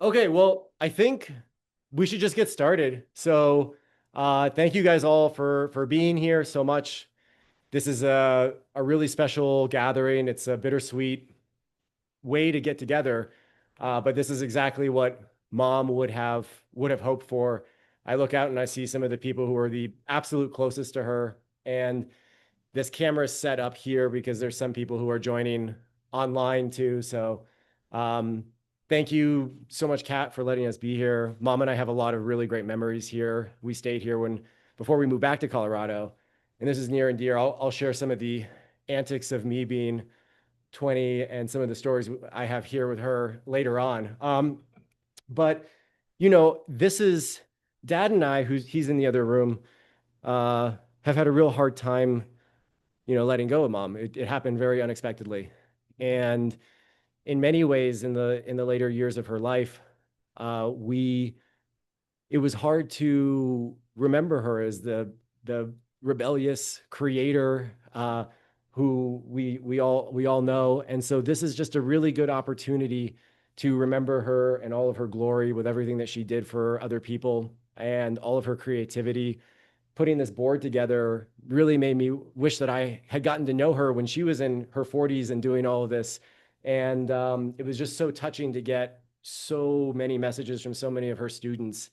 Okay, well, I think we should just get started. Thank you guys all for being here so much. This is a really special gathering. It's a bittersweet way to get together, but this is exactly what Mom would have hoped for. I look out and I see some of the people who are the absolute closest to her, and this camera is set up here because there's some people who are joining online too. Um, thank you so much, Kat, for letting us be here. Mom and I have a lot of really great memories here. We stayed here before we moved back to Colorado, and this is near and dear. I'll share some of the antics of me being 20 and some of the stories I have here with her later on. But this is Dad and I, he's in the other room, uh, have had a real hard time letting go of Mom. It happened very unexpectedly. And in many ways, in the later years of her life, we it was hard to remember her as the rebellious creator who we all know. And so this is just a really good opportunity to remember her and all of her glory with everything that she did for other people and all of her creativity. Putting this board together really made me wish that I had gotten to know her when she was in her 40s and doing all of this. And it was just so touching to get so many messages from so many of her students.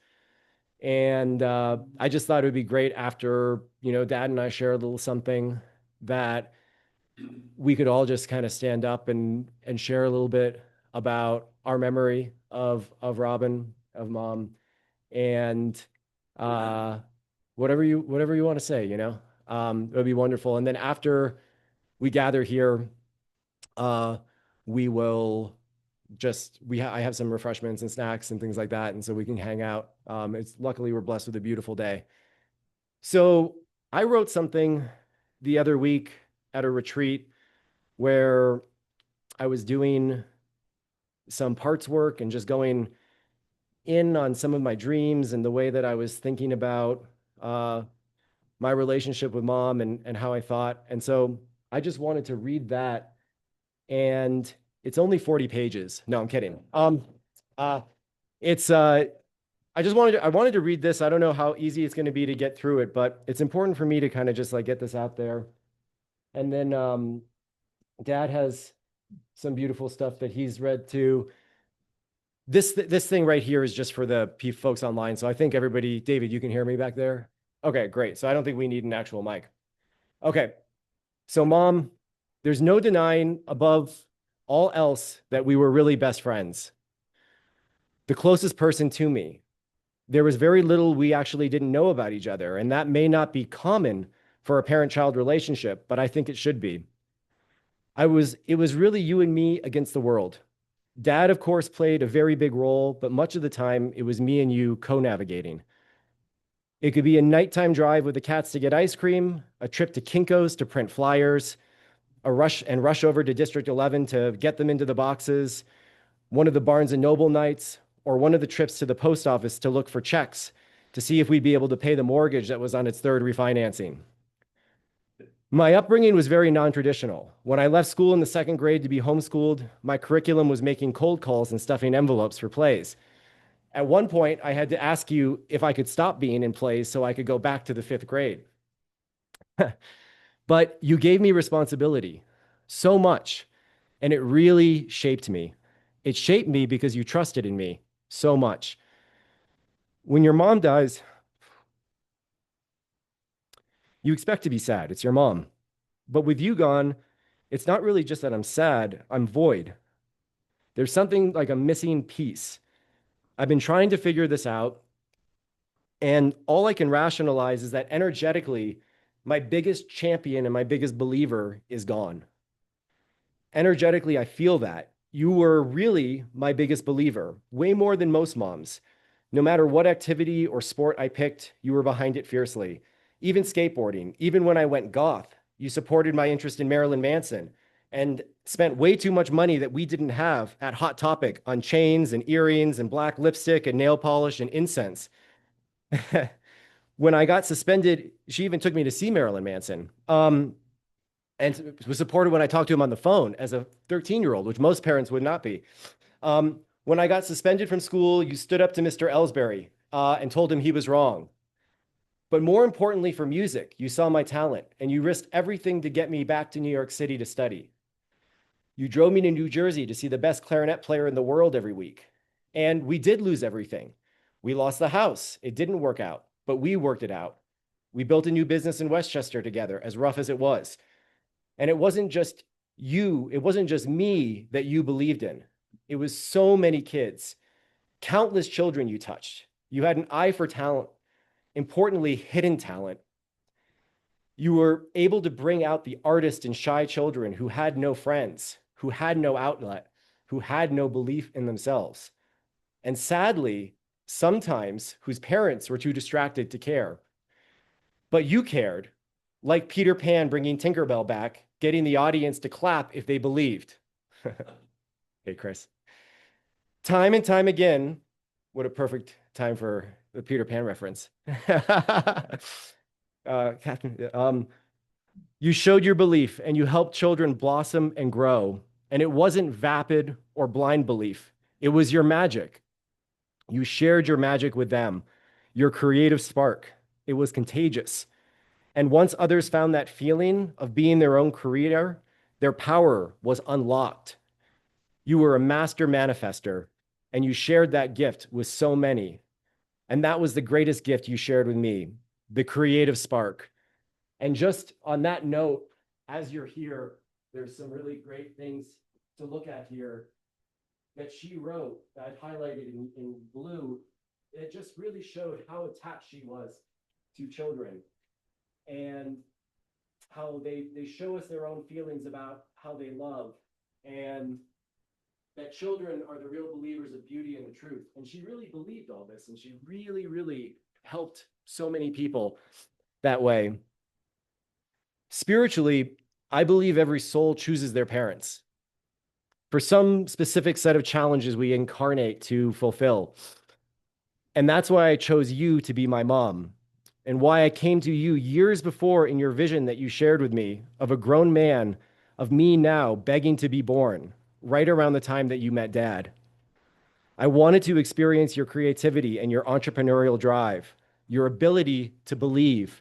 And I just thought it would be great after, Dad and I share a little something that we could all just kind of stand up and share a little bit about our memory of Robin, of Mom, and uh, whatever you want to say, it would be wonderful. And then after we gather here, uh, we will I have some refreshments and snacks and things like that, and so we can hang out. It's luckily we're blessed with a beautiful day. So I wrote something the other week at a retreat where I was doing some parts work and just going in on some of my dreams and the way that I was thinking about uh, my relationship with Mom and how I thought. And so I just wanted to read that, and it's only 40 pages. No, I'm kidding. Uh, it's I wanted to read this. I don't know how easy it's going to be to get through it, but it's important for me to kind of just like get this out there. And then Dad has some beautiful stuff that he's read too. This thing right here is just for the folks online. So I think everybody, David, you can hear me back there. Okay, great. So I don't think we need an actual mic. Okay. So Mom, there's no denying above all else that we were really best friends. The closest person to me. There was very little we actually didn't know about each other, and that may not be common for a parent-child relationship, but I think it should be. It was really you and me against the world. Dad, of course, played a very big role, but much of the time it was me and you co-navigating. It could be a nighttime drive with the cats to get ice cream, a trip to Kinko's to print flyers, a rush over to District 11 to get them into the boxes, one of the Barnes and Noble nights, or one of the trips to the post office to look for checks to see if we'd be able to pay the mortgage that was on its third refinancing. My upbringing was very non-traditional. When I left school in the second grade to be homeschooled, my curriculum was making cold calls and stuffing envelopes for plays. At one point, I had to ask you if I could stop being in plays so I could go back to the fifth grade. But you gave me responsibility, so much, and it really shaped me. It shaped me because you trusted in me so much. When your mom dies, you expect to be sad. It's your mom. But with you gone, it's not really just that I'm sad, I'm void. There's something like a missing piece. I've been trying to figure this out, and all I can rationalize is that energetically, my biggest champion and my biggest believer is gone. Energetically, I feel that. You were really my biggest believer, way more than most moms. No matter what activity or sport I picked, you were behind it fiercely. Even skateboarding, even when I went goth, you supported my interest in Marilyn Manson and spent way too much money that we didn't have at Hot Topic on chains and earrings and black lipstick and nail polish and incense. When I got suspended, she even took me to see Marilyn Manson. And was supported when I talked to him on the phone as a 13-year-old, which most parents would not be. When I got suspended from school, you stood up to Mr. Ellsbury and told him he was wrong. But more importantly for music, you saw my talent and you risked everything to get me back to New York City to study. You drove me to New Jersey to see the best clarinet player in the world every week. And we did lose everything. We lost the house. It didn't work out, but we worked it out. We built a new business in Westchester together, as rough as it was. And it wasn't just you, it wasn't just me that you believed in. It was so many kids, countless children you touched. You had an eye for talent, importantly, hidden talent. You were able to bring out the artist in shy children who had no friends, who had no outlet, who had no belief in themselves. And sadly, sometimes whose parents were too distracted to care. But you cared, like Peter Pan bringing Tinkerbell back, getting the audience to clap if they believed. Hey, Chris. Time and time again, what a perfect time for the Peter Pan reference. Captain, you showed your belief and you helped children blossom and grow. And it wasn't vapid or blind belief, it was your magic. You shared your magic with them, your creative spark. It was contagious. And once others found that feeling of being their own creator, their power was unlocked. You were a master manifester, and you shared that gift with so many. And that was the greatest gift you shared with me, the creative spark. And just on that note, as you're here, there's some really great things to look at here that she wrote that I've highlighted in blue. It just really showed how attached she was to children and how they show us their own feelings about how they love, and that children are the real believers of beauty and the truth. And she really believed all this, and she really, really helped so many people that way. Spiritually, I believe every soul chooses their parents for some specific set of challenges we incarnate to fulfill. And that's why I chose you to be my mom, and why I came to you years before in your vision that you shared with me of a grown man, of me now begging to be born, right around the time that you met Dad. I wanted to experience your creativity and your entrepreneurial drive, your ability to believe.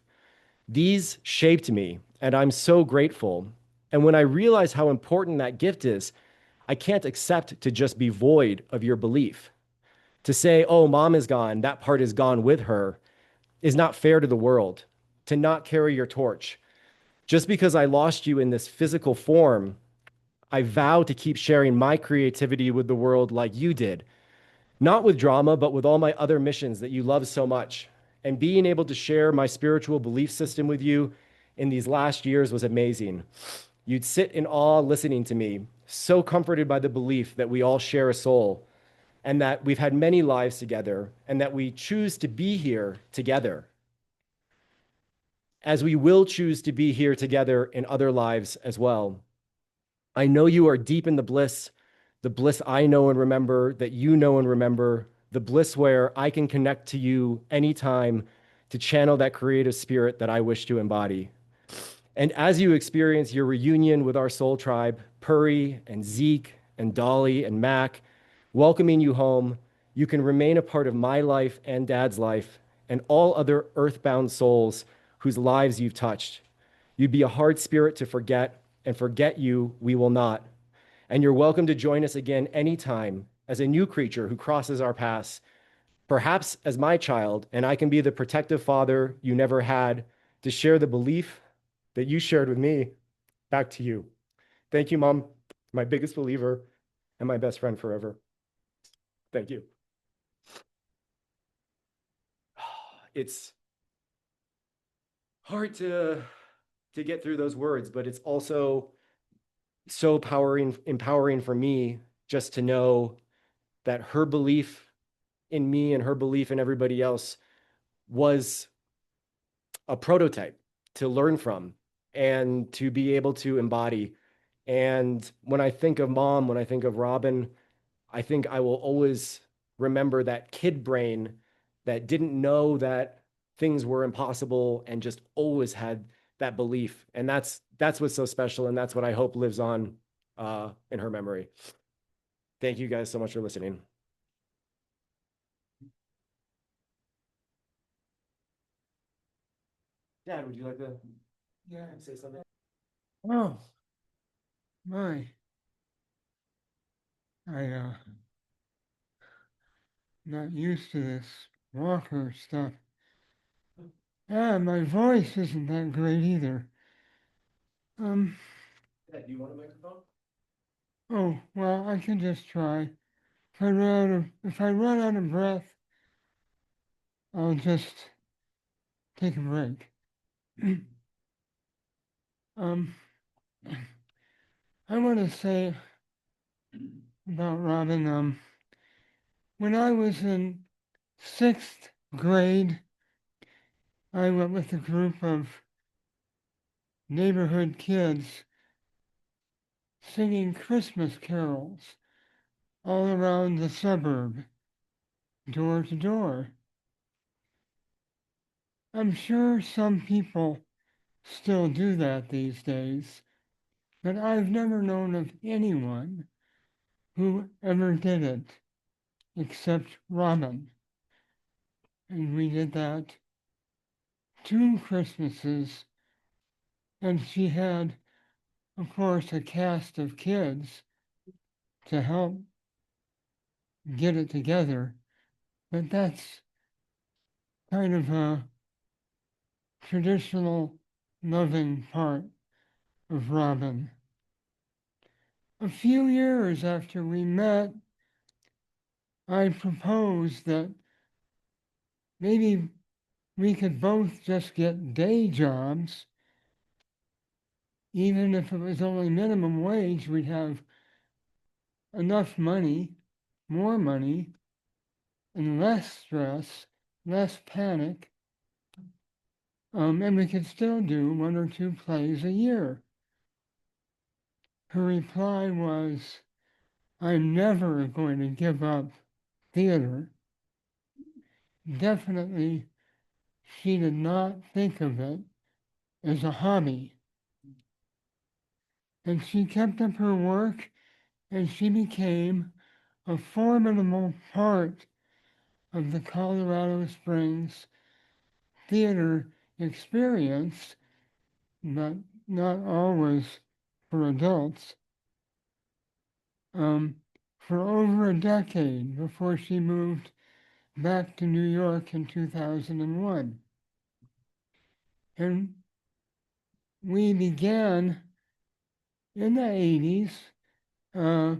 These shaped me, and I'm so grateful. And when I realize how important that gift is, I can't accept to just be void of your belief. To say, oh, mom is gone, that part is gone with her, is not fair to the world. To not carry your torch. Just because I lost you in this physical form, I vow to keep sharing my creativity with the world like you did. Not with drama, but with all my other missions that you love so much. And being able to share my spiritual belief system with you in these last years was amazing. You'd sit in awe listening to me, so comforted by the belief that we all share a soul, and that we've had many lives together, and that we choose to be here together, as we will choose to be here together in other lives as well. I know you are deep in the bliss I know and remember, that you know and remember, the bliss where I can connect to you anytime to channel that creative spirit that I wish to embody. And as you experience your reunion with our soul tribe, Puri and Zeke and Dolly and Mac, welcoming you home, you can remain a part of my life and Dad's life and all other earthbound souls whose lives you've touched. You'd be a hard spirit to forget, and forget you we will not. And you're welcome to join us again anytime as a new creature who crosses our paths, perhaps as my child, and I can be the protective father you never had, to share the belief that you shared with me back to you. Thank you, Mom, my biggest believer and my best friend forever. Thank you. It's hard to get through those words, but it's also so empowering for me just to know that her belief in me and her belief in everybody else was a prototype to learn from and to be able to embody. And when I think of Mom, when I think of Robin, I think I will always remember that kid brain that didn't know that things were impossible and just always had that belief. And that's what's so special, and that's what I hope lives on in her memory. Thank you guys so much for listening. Dad, would you like to say something? Oh, my. Not used to this walker stuff. Ah, my voice isn't that great either. Um, Dad, do you want a microphone? oh, well, I can just try. If I run out of breath, I'll just take a break. um, I want to say about Robin, when I was in sixth grade, I went with a group of neighborhood kids singing Christmas carols all around the suburb, door to door. I'm sure some people still do that these days, but I've never known of anyone who ever did it except Robin. And we did that 2 Christmases, and she had, of course, a cast of kids to help get it together, but that's kind of a traditional loving part of Robin. A few years after we met, I proposed that maybe we could both just get day jobs. Even if it was only minimum wage, we'd have enough money, more money, and less stress, less panic, and we could still do 1 or 2 plays a year. Her reply was, I'm never going to give up theater. Definitely, she did not think of it as a hobby. And she kept up her work and she became a formidable part of the Colorado Springs theater experience, but not always for adults, um, for over a decade before she moved back to New York in 2001. And we began in the 80s uh,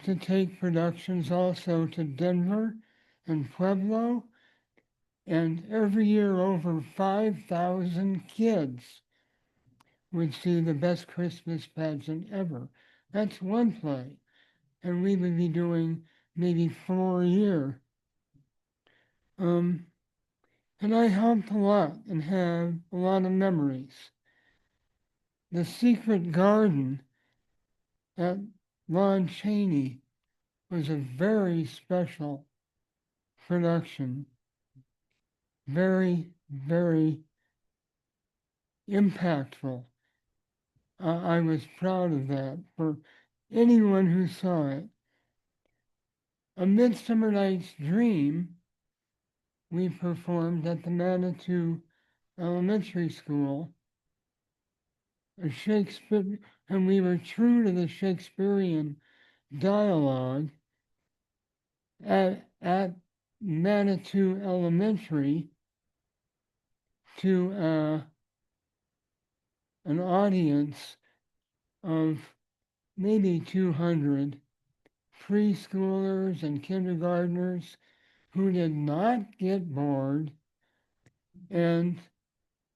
to take productions also to Denver and Pueblo, and every year over 5,000 kids would see the best Christmas pageant ever. That's one play, and we would be doing maybe 4 a year. Um, and I helped a lot and have a lot of memories. The Secret Garden at Lon Chaney was a very special production, very, very impactful. I was proud of that for anyone who saw it. A Midsummer Night's Dream we performed at the Manitou Elementary School, a Shakespeare, and we were true to the Shakespearean dialogue at Manitou Elementary to an audience of maybe 200 preschoolers and kindergartners who did not get bored and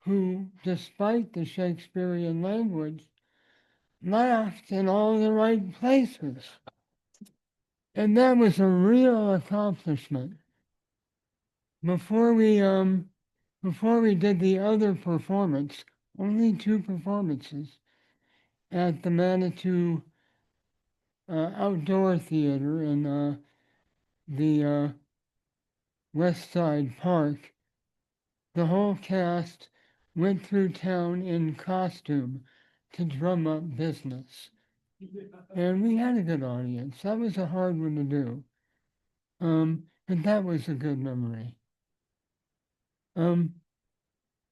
who, despite the Shakespearean language, laughed in all the right places. And that was a real accomplishment. Before we before we did the other performance, only 2 performances at the Manitou Outdoor Theater in the West Side Park, the whole cast went through town in costume to drum up business. And we had a good audience. That was a hard one to do. But that was a good memory. Um,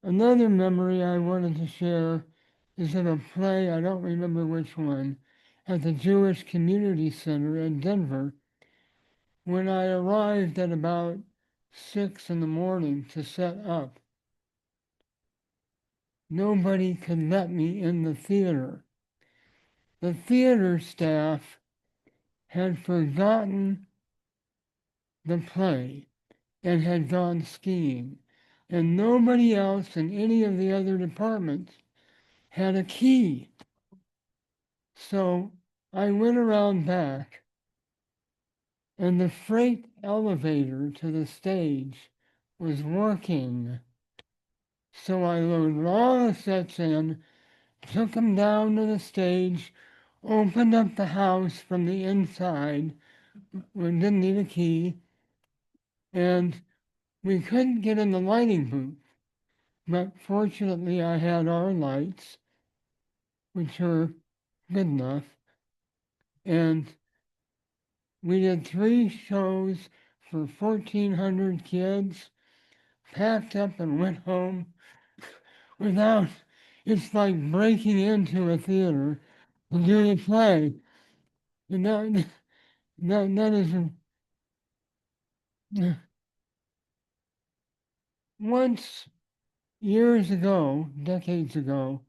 Another memory I wanted to share is of a play, I don't remember which one, at the Jewish Community Center in Denver. When I arrived at about 6 in the morning to set up, nobody could let me in the theater. The theater staff had forgotten the play and had gone skiing, and nobody else in any of the other departments had a key. So I went around back, and the freight elevator to the stage was working. So I loaded all the sets in, took them down to the stage, opened up the house from the inside. We didn't need a key, and we couldn't get in the lighting booth. But fortunately, I had our lights, which were good enough, and we did 3 shows for 1,400 kids, packed up and went home without, it's like breaking into a theater to do a play. And that is, once, years ago, decades ago,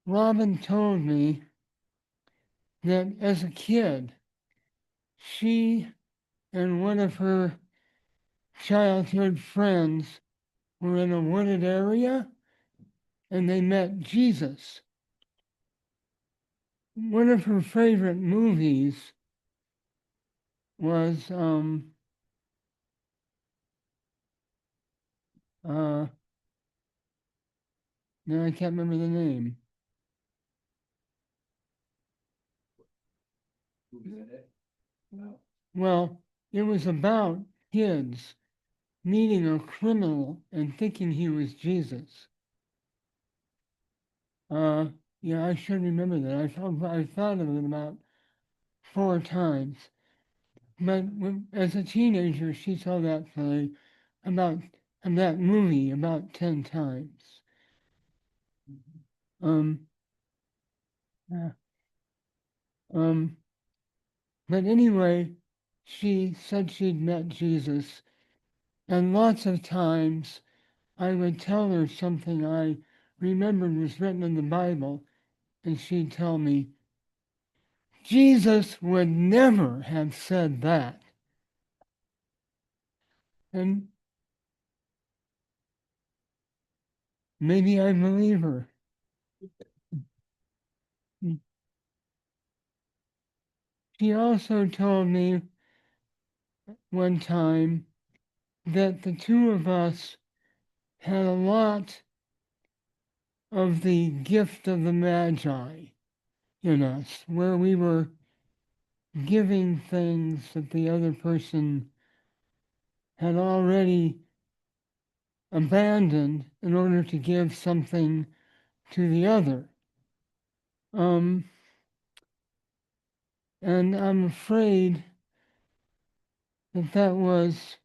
Robin told me that as a kid, she and one of her childhood friends were in a wooded area and they met Jesus. One of her favorite movies was uh no, I can't remember the name. Well, it was about kids meeting a criminal and thinking he was Jesus. Uh yeah, I should remember that. I thought of it about 4 times. But as a teenager, she saw that play about that movie about 10 times. Um, uh, um, but anyway, she said she'd met Jesus, and lots of times I would tell her something I remembered was written in the Bible, and she'd tell me, Jesus would never have said that. And maybe I believe her. She also told me one time that the two of us had a lot of the gift of the Magi in us, where we were giving things that the other person had already abandoned in order to give something to the other. Um, and I'm afraid that that was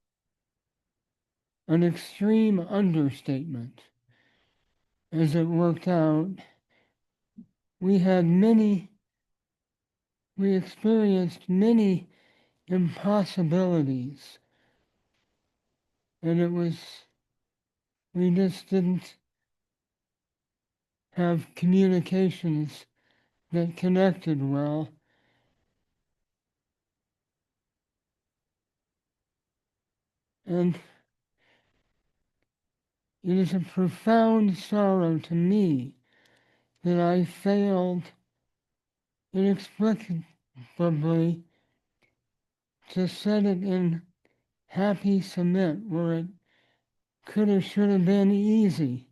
an extreme understatement. As it worked out, we had many, we experienced many impossibilities, and we just didn't have communications that connected well. And it is a profound sorrow to me that I failed inexplicably to set it in happy cement where it could have, should have been easy.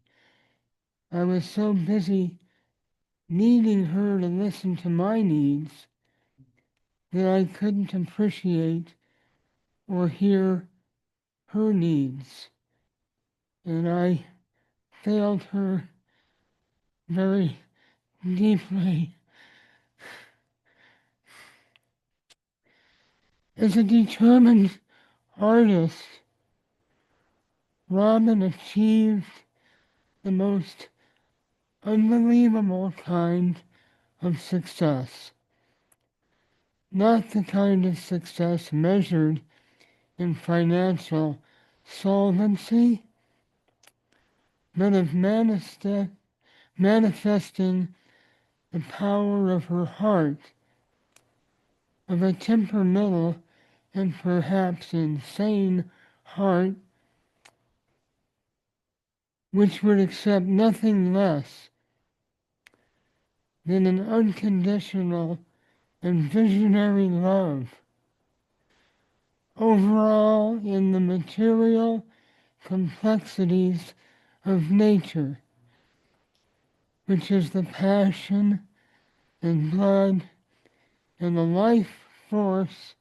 I was so busy needing her to listen to my needs that I couldn't appreciate or hear her needs. And I failed her very deeply. As a determined artist, Robin achieved the most unbelievable kind of success. Not the kind of success measured in financial solvency, but of manifesting the power of her heart, of a temperamental and perhaps insane heart which would accept nothing less than an unconditional and visionary love. Overall, in the material complexities of nature, which is the passion and blood and the life force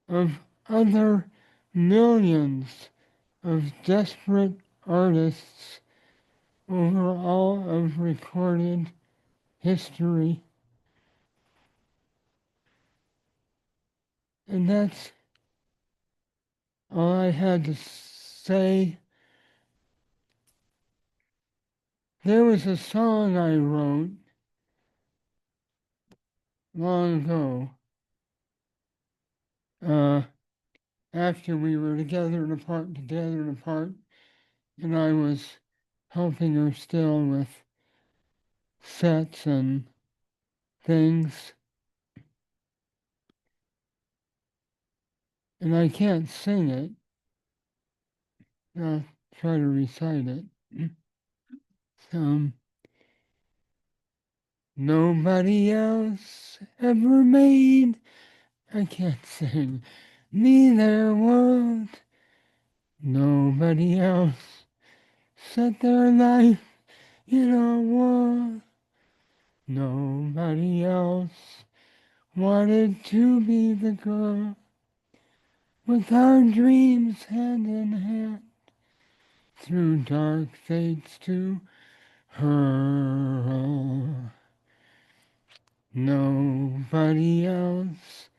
of other millions of desperate artists over all of recorded history. And that's all I had to say. There was a song I wrote long ago, uh, after we were together and apart, and I was helping her still with sets and things. And I can't sing it. I'll try to recite it. Um, Nobody else ever made, I can't sing, me their world. Nobody else set their life in a world. Nobody else wanted to be the girl with our dreams hand in hand through dark fates to her. Nobody else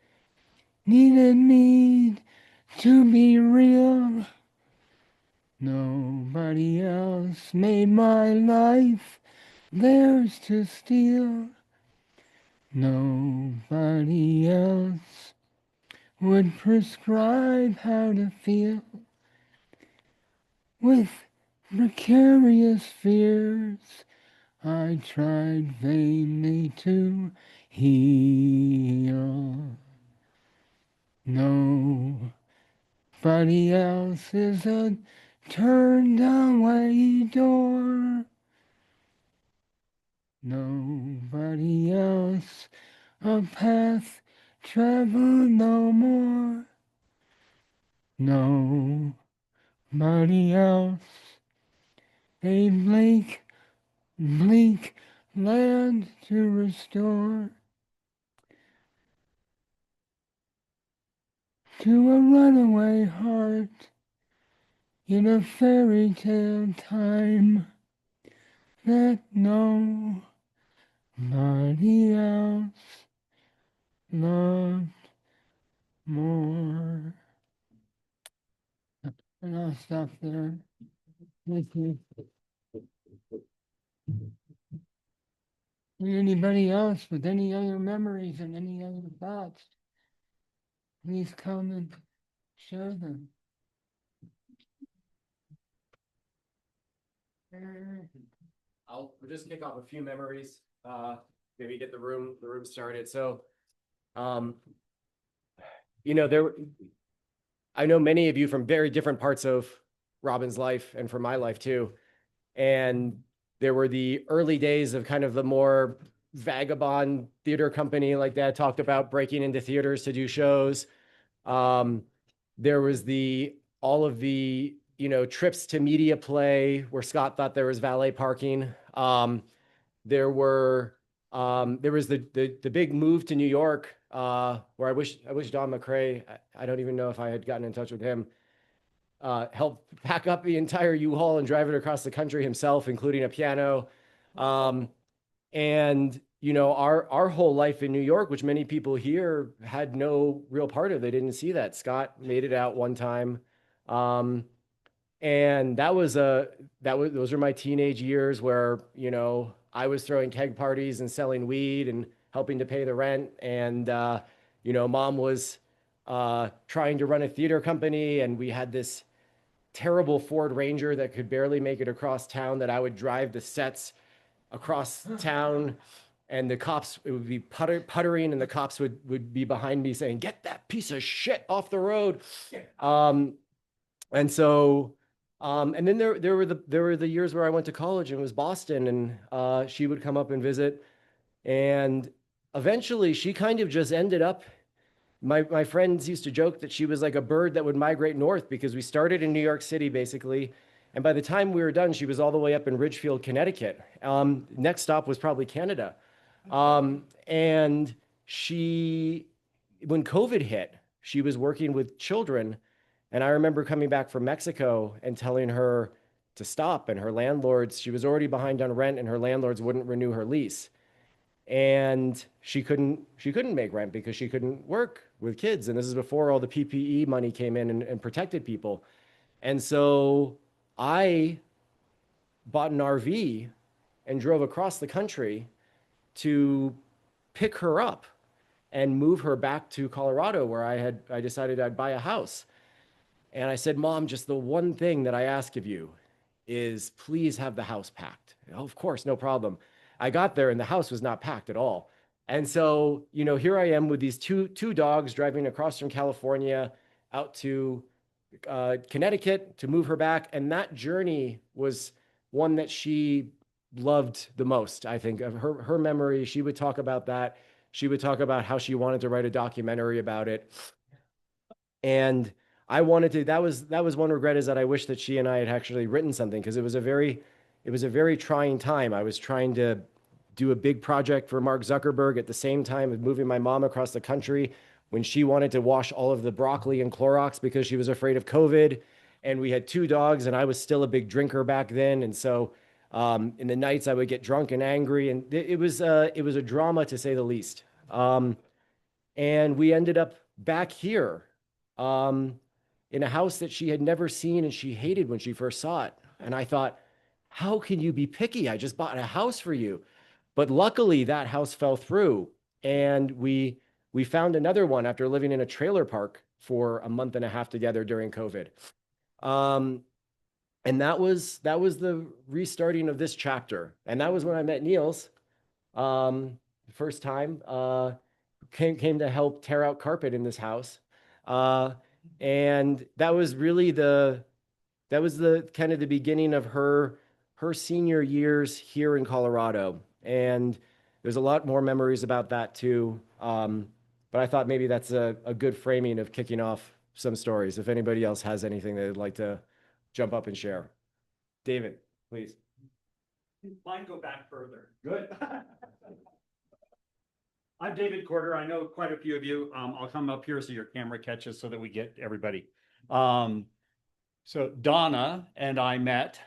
needed me to be real. Nobody else made my life theirs to steal. Nobody else would prescribe how to feel with precarious fears. I tried vainly to heal. Nobody else is a turned away door. Nobody else a path traveled no more. Nobody else a bleak land to restore. To a runaway heart in a fairy tale time that nobody else loved more. And I'll stop there. Thank you. And anybody else with any other memories and any other thoughts, please come and share them. We'll just kick off a few memories, maybe get the room started. So, um, there, I know many of you from very different parts of Robin's life and from my life too. And there were the early days of kind of the more vagabond theater company like that talked about breaking into theaters to do shows. Um, there was all of the trips to media play where Scott thought there was valet parking. There were there was the big move to New York where I wish Don McCrae, I don't even know if I had gotten in touch with him, helped pack up the entire U-Haul and drive it across the country himself, including a piano. And our whole life in New York, which many people here had no real part of, they didn't see that. Scott made it out one time. Um, And those were my teenage years where, I was throwing keg parties and selling weed and helping to pay the rent. And, mom was trying to run a theater company. And we had this terrible Ford Ranger that could barely make it across town that I would drive the sets across town. And the cops, it would be puttering, and the cops would be behind me saying, "Get that piece of shit off the road." Um, and so, and then there were the years where I went to college and it was Boston, and she would come up and visit, and eventually she kind of just ended up. My friends used to joke that she was like a bird that would migrate north because we started in New York City basically, and by the time we were done, she was all the way up in Ridgefield, Connecticut. Next stop was probably Canada, and she, when COVID hit, she was working with children. And I remember coming back from Mexico and telling her to stop. And her landlords, she was already behind on rent, and her landlords wouldn't renew her lease. And she couldn't make rent because she couldn't work with kids. And this is before all the PPE money came in and protected people. And so I bought an RV and drove across the country to pick her up and move her back to Colorado, where I decided I'd buy a house. And I said, "Mom, just the one thing that I ask of you is please have the house packed." "Oh, of course, no problem." I got there and the house was not packed at all. And so, here I am with these two dogs driving across from California out to Connecticut to move her back. And that journey was one that she loved the most. I think of her memory. She would talk about that. She would talk about how she wanted to write a documentary about it. And I wanted to, that was one regret, is that I wish that she and I had actually written something, because it was a very trying time. I was trying to do a big project for Mark Zuckerberg at the same time of moving my mom across the country when she wanted to wash all of the broccoli in Clorox because she was afraid of COVID. And we had two dogs, and I was still a big drinker back then. And so in the nights I would get drunk and angry, and it was a drama, to say the least. And we ended up back here, um, in a house that she had never seen and she hated when she first saw it. And I thought, how can you be picky? I just bought a house for you. But luckily, that house fell through, and we found another one after living in a trailer park for a month and a half together during COVID. Um, and that was the restarting of this chapter. And that was when I met Niels, the first time. Came to help tear out carpet in this house. Uh, and that was the kind of the beginning of her senior years here in Colorado. And there's a lot more memories about that too. But I thought maybe that's a good framing of kicking off some stories. If anybody else has anything they'd like to jump up and share. David, please. Mine go back further. Good. I'm David Corder. I know quite a few of you. I'll come up here so your camera catches so that we get everybody. So Donna and I met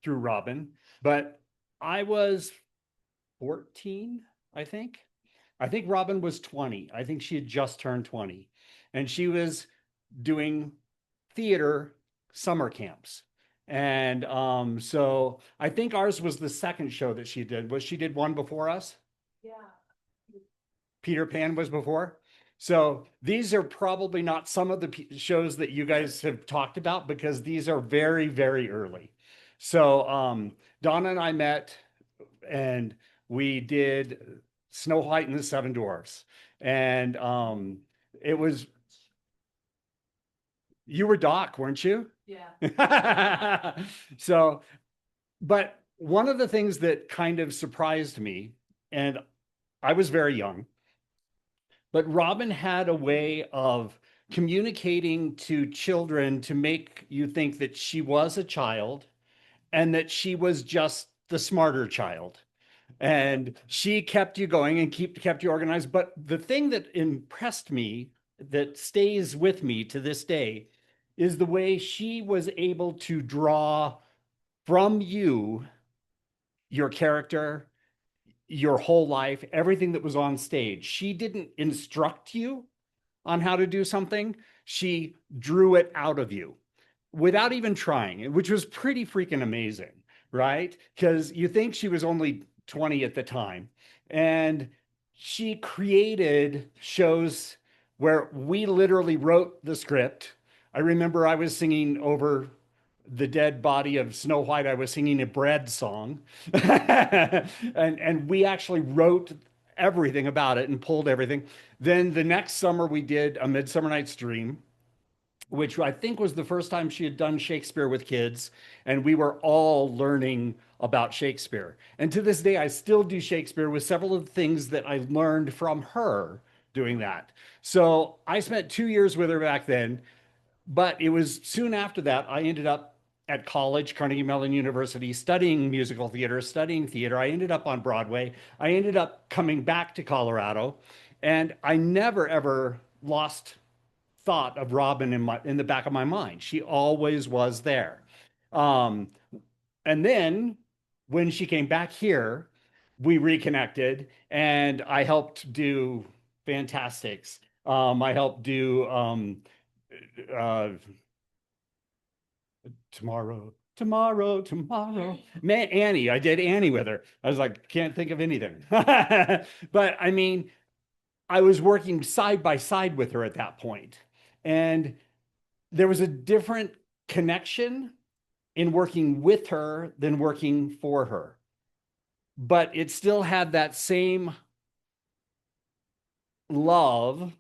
through Robin, but I was 14, I think. I think Robin was 20. I think she had just turned 20. And she was doing theater summer camps. And so I think ours was the second show that she did. Was she did one before us? Yeah. Peter Pan was before. So these are probably not some of the shows that you guys have talked about, because these are very, very early. So Donna and I met, and we did Snow White and the Seven Dwarfs. And it was, you were Doc, weren't you? Yeah. So, but one of the things that kind of surprised me, and I was very young, but Robin had a way of communicating to children to make you think that she was a child and that she was just the smarter child. And she kept you going and kept you organized. But the thing that impressed me, that stays with me to this day, is the way she was able to draw from you your character, your whole life, everything that was on stage. She didn't instruct you on how to do something. She drew it out of you. without even trying, which was pretty freaking amazing, right? Because you think she was only 20 at the time. And she created shows where we literally wrote the script. I remember I was singing over the dead body of Snow White. I was singing a bread song. And we actually wrote everything about it and pulled everything. Then the next summer we did A Midsummer Night's Dream, which I think was the first time she had done Shakespeare with kids, and we were all learning about Shakespeare. And to this day, I still do Shakespeare with several of the things that I learned from her doing that. So I spent 2 years with her back then, but it was soon after that I ended up at college, Carnegie Mellon University, studying musical theater, studying theater. I ended up on Broadway. I ended up coming back to Colorado, and I never ever lost thought of Robin in the back of my mind. She always was there. Um, and then when she came back here, we reconnected, and I helped do Fantastics. I helped do uh, tomorrow. Man, Annie. I did Annie with her. I was like, can't think of anything. But I mean, I was working side by side with her at that point, and there was a different connection in working with her than working for her. But it still had that same love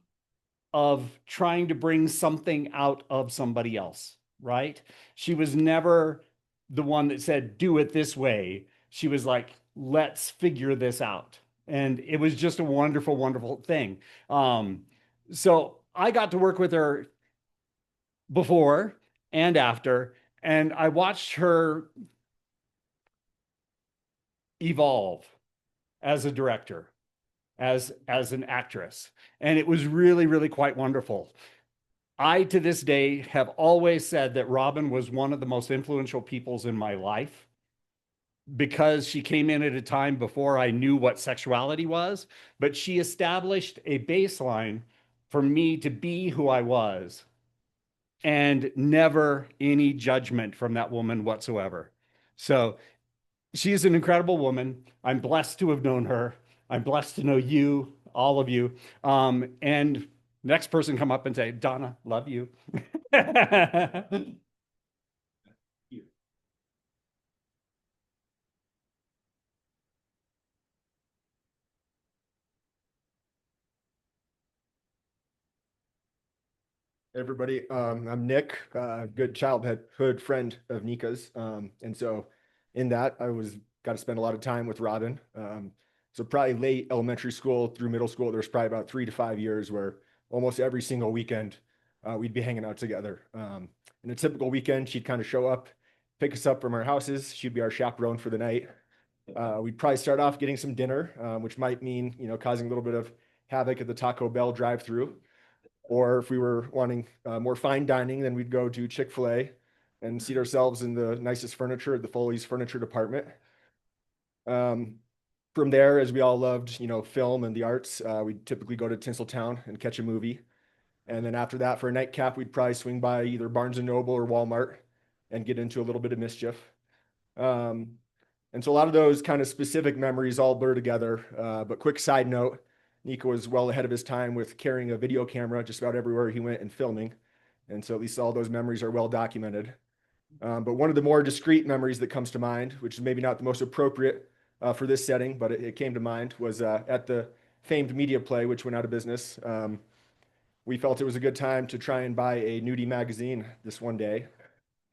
of trying to bring something out of somebody else, right? She was never the one that said, do it this way. She was like, let's figure this out. And it was just a wonderful, wonderful thing. So I got to work with her before and after, and I watched her evolve as a director, as an actress, and it was really, really quite wonderful. I, to this day, have always said that Robin was one of the most influential peoples in my life because she came in at a time before I knew what sexuality was, but she established a baseline for me to be who I was, and never any judgment from that woman whatsoever. So she's an incredible woman. I'm blessed to have known her. I'm blessed to know you, all of you. And next person come up and say, Donna, love you. Everybody, I'm Nick, good childhood friend of Nika's. And so in that, I was got to spend a lot of time with Robin. So probably late elementary school through middle school, there's probably about 3 to 5 years where almost every single weekend we'd be hanging out together. In a typical weekend, she'd kind of show up, pick us up from our houses. She'd be our chaperone for the night. We'd probably start off getting some dinner, which might mean, causing a little bit of havoc at the Taco Bell drive-through. Or if we were wanting more fine dining, then we'd go to Chick-fil-A and seat ourselves in the nicest furniture at the Foley's furniture department. Um, from there, as we all loved, film and the arts, we'd typically go to Tinseltown and catch a movie. And then after that, for a nightcap, we'd probably swing by either Barnes and Noble or Walmart and get into a little bit of mischief. Um, and so a lot of those kind of specific memories all blur together. But quick side note, Nico was well ahead of his time with carrying a video camera just about everywhere he went and filming. And so at least all those memories are well documented. But one of the more discrete memories that comes to mind, which is maybe not the most appropriate for this setting, but it came to mind, was at the famed media play, which went out of business. We felt it was a good time to try and buy a nudie magazine this one day.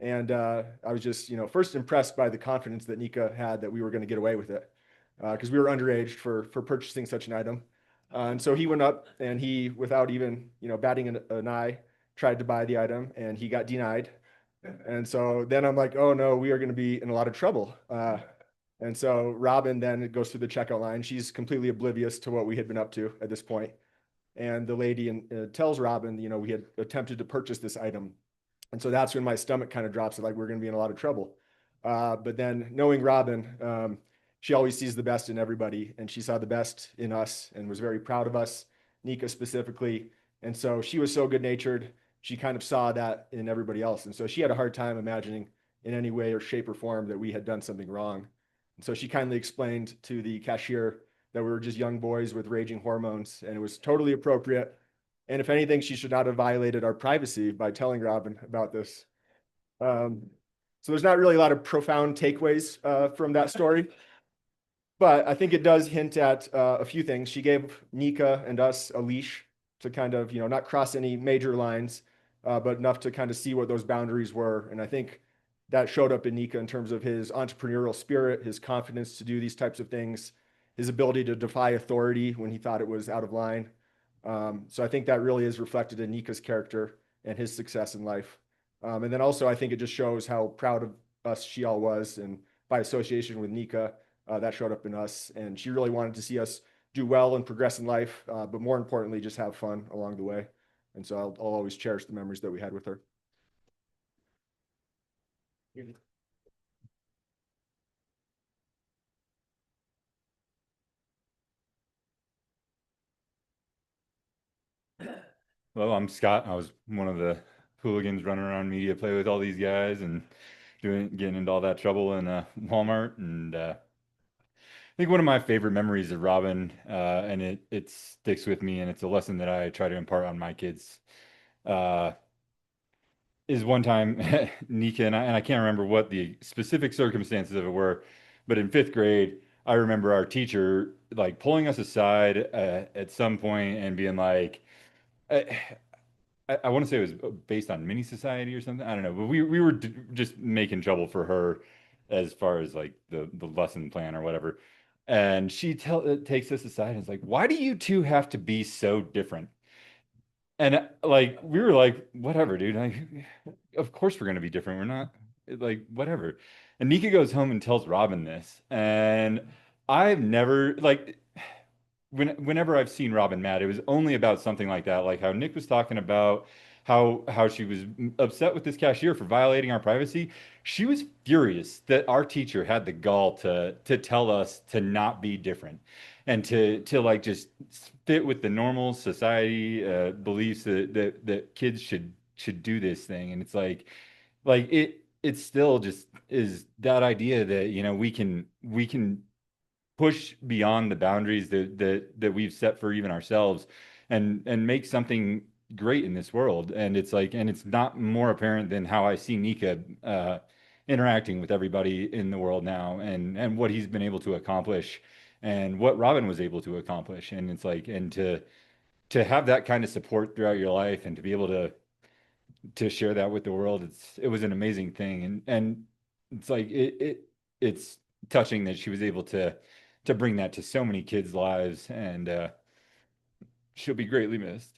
And I was just, first impressed by the confidence that Nika had that we were going to get away with it because we were underage for purchasing such an item. And so he went up and he, without even, batting an eye, tried to buy the item and he got denied. And so then I'm like, oh no, we are going to be in a lot of trouble. And so Robin then goes through the checkout line. She's completely oblivious to what we had been up to at this point. And the lady tells Robin, we had attempted to purchase this item. And so that's when my stomach kind of drops, like we're going to be in a lot of trouble. But then knowing Robin, she always sees the best in everybody, and she saw the best in us and was very proud of us, Nika specifically. And so she was so good natured she kind of saw that in everybody else. And so she had a hard time imagining in any way or shape or form that we had done something wrong. And so she kindly explained to the cashier that we were just young boys with raging hormones and it was totally appropriate. And if anything, she should not have violated our privacy by telling Robin about this. So there's not really a lot of profound takeaways from that story. But I think it does hint at a few things. She gave Nika and us a leash to kind of, not cross any major lines, but enough to kind of see what those boundaries were. And I think that showed up in Nika in terms of his entrepreneurial spirit, his confidence to do these types of things, his ability to defy authority when he thought it was out of line. So I think that really is reflected in Nika's character and his success in life. And then also, I think it just shows how proud of us she all was. And by association with Nika, that showed up in us. And she really wanted to see us do well and progress in life, but more importantly, just have fun along the way. And so I'll always cherish the memories that we had with her. Well, I'm Scott. I was one of the hooligans running around media play with all these guys and getting into all that trouble in Walmart. And I think one of my favorite memories of Robin, and it sticks with me, and it's a lesson that I try to impart on my kids. Uh, is one time Nika and I can't remember what the specific circumstances of it were, but in fifth grade, I remember our teacher like pulling us aside at some point and being like, I want to say it was based on mini society or something. I don't know, but we were just making trouble for her as far as like the lesson plan or whatever. And she takes us aside and is like, "Why do you two have to be so different?" And like we were like, "Whatever, dude. Like, of course we're gonna be different. We're not like whatever." And Nika goes home and tells Robin this, and I've never like whenever I've seen Robin mad, it was only about something like that, like how Nick was talking about how she was upset with this cashier for violating our privacy. She was furious that our teacher had the gall to tell us to not be different and to like just fit with the normal society beliefs that kids should do this thing. And it's like it still just is that idea that we can push beyond the boundaries that we've set for even ourselves and make something great in this world. And it's like, and it's not more apparent than how I see Nika interacting with everybody in the world now and what he's been able to accomplish and what Robin was able to accomplish. And it's like, and to have that kind of support throughout your life and to be able to share that with the world, it was an amazing thing. And it's like it's touching that she was able to bring that to so many kids' lives, and she'll be greatly missed.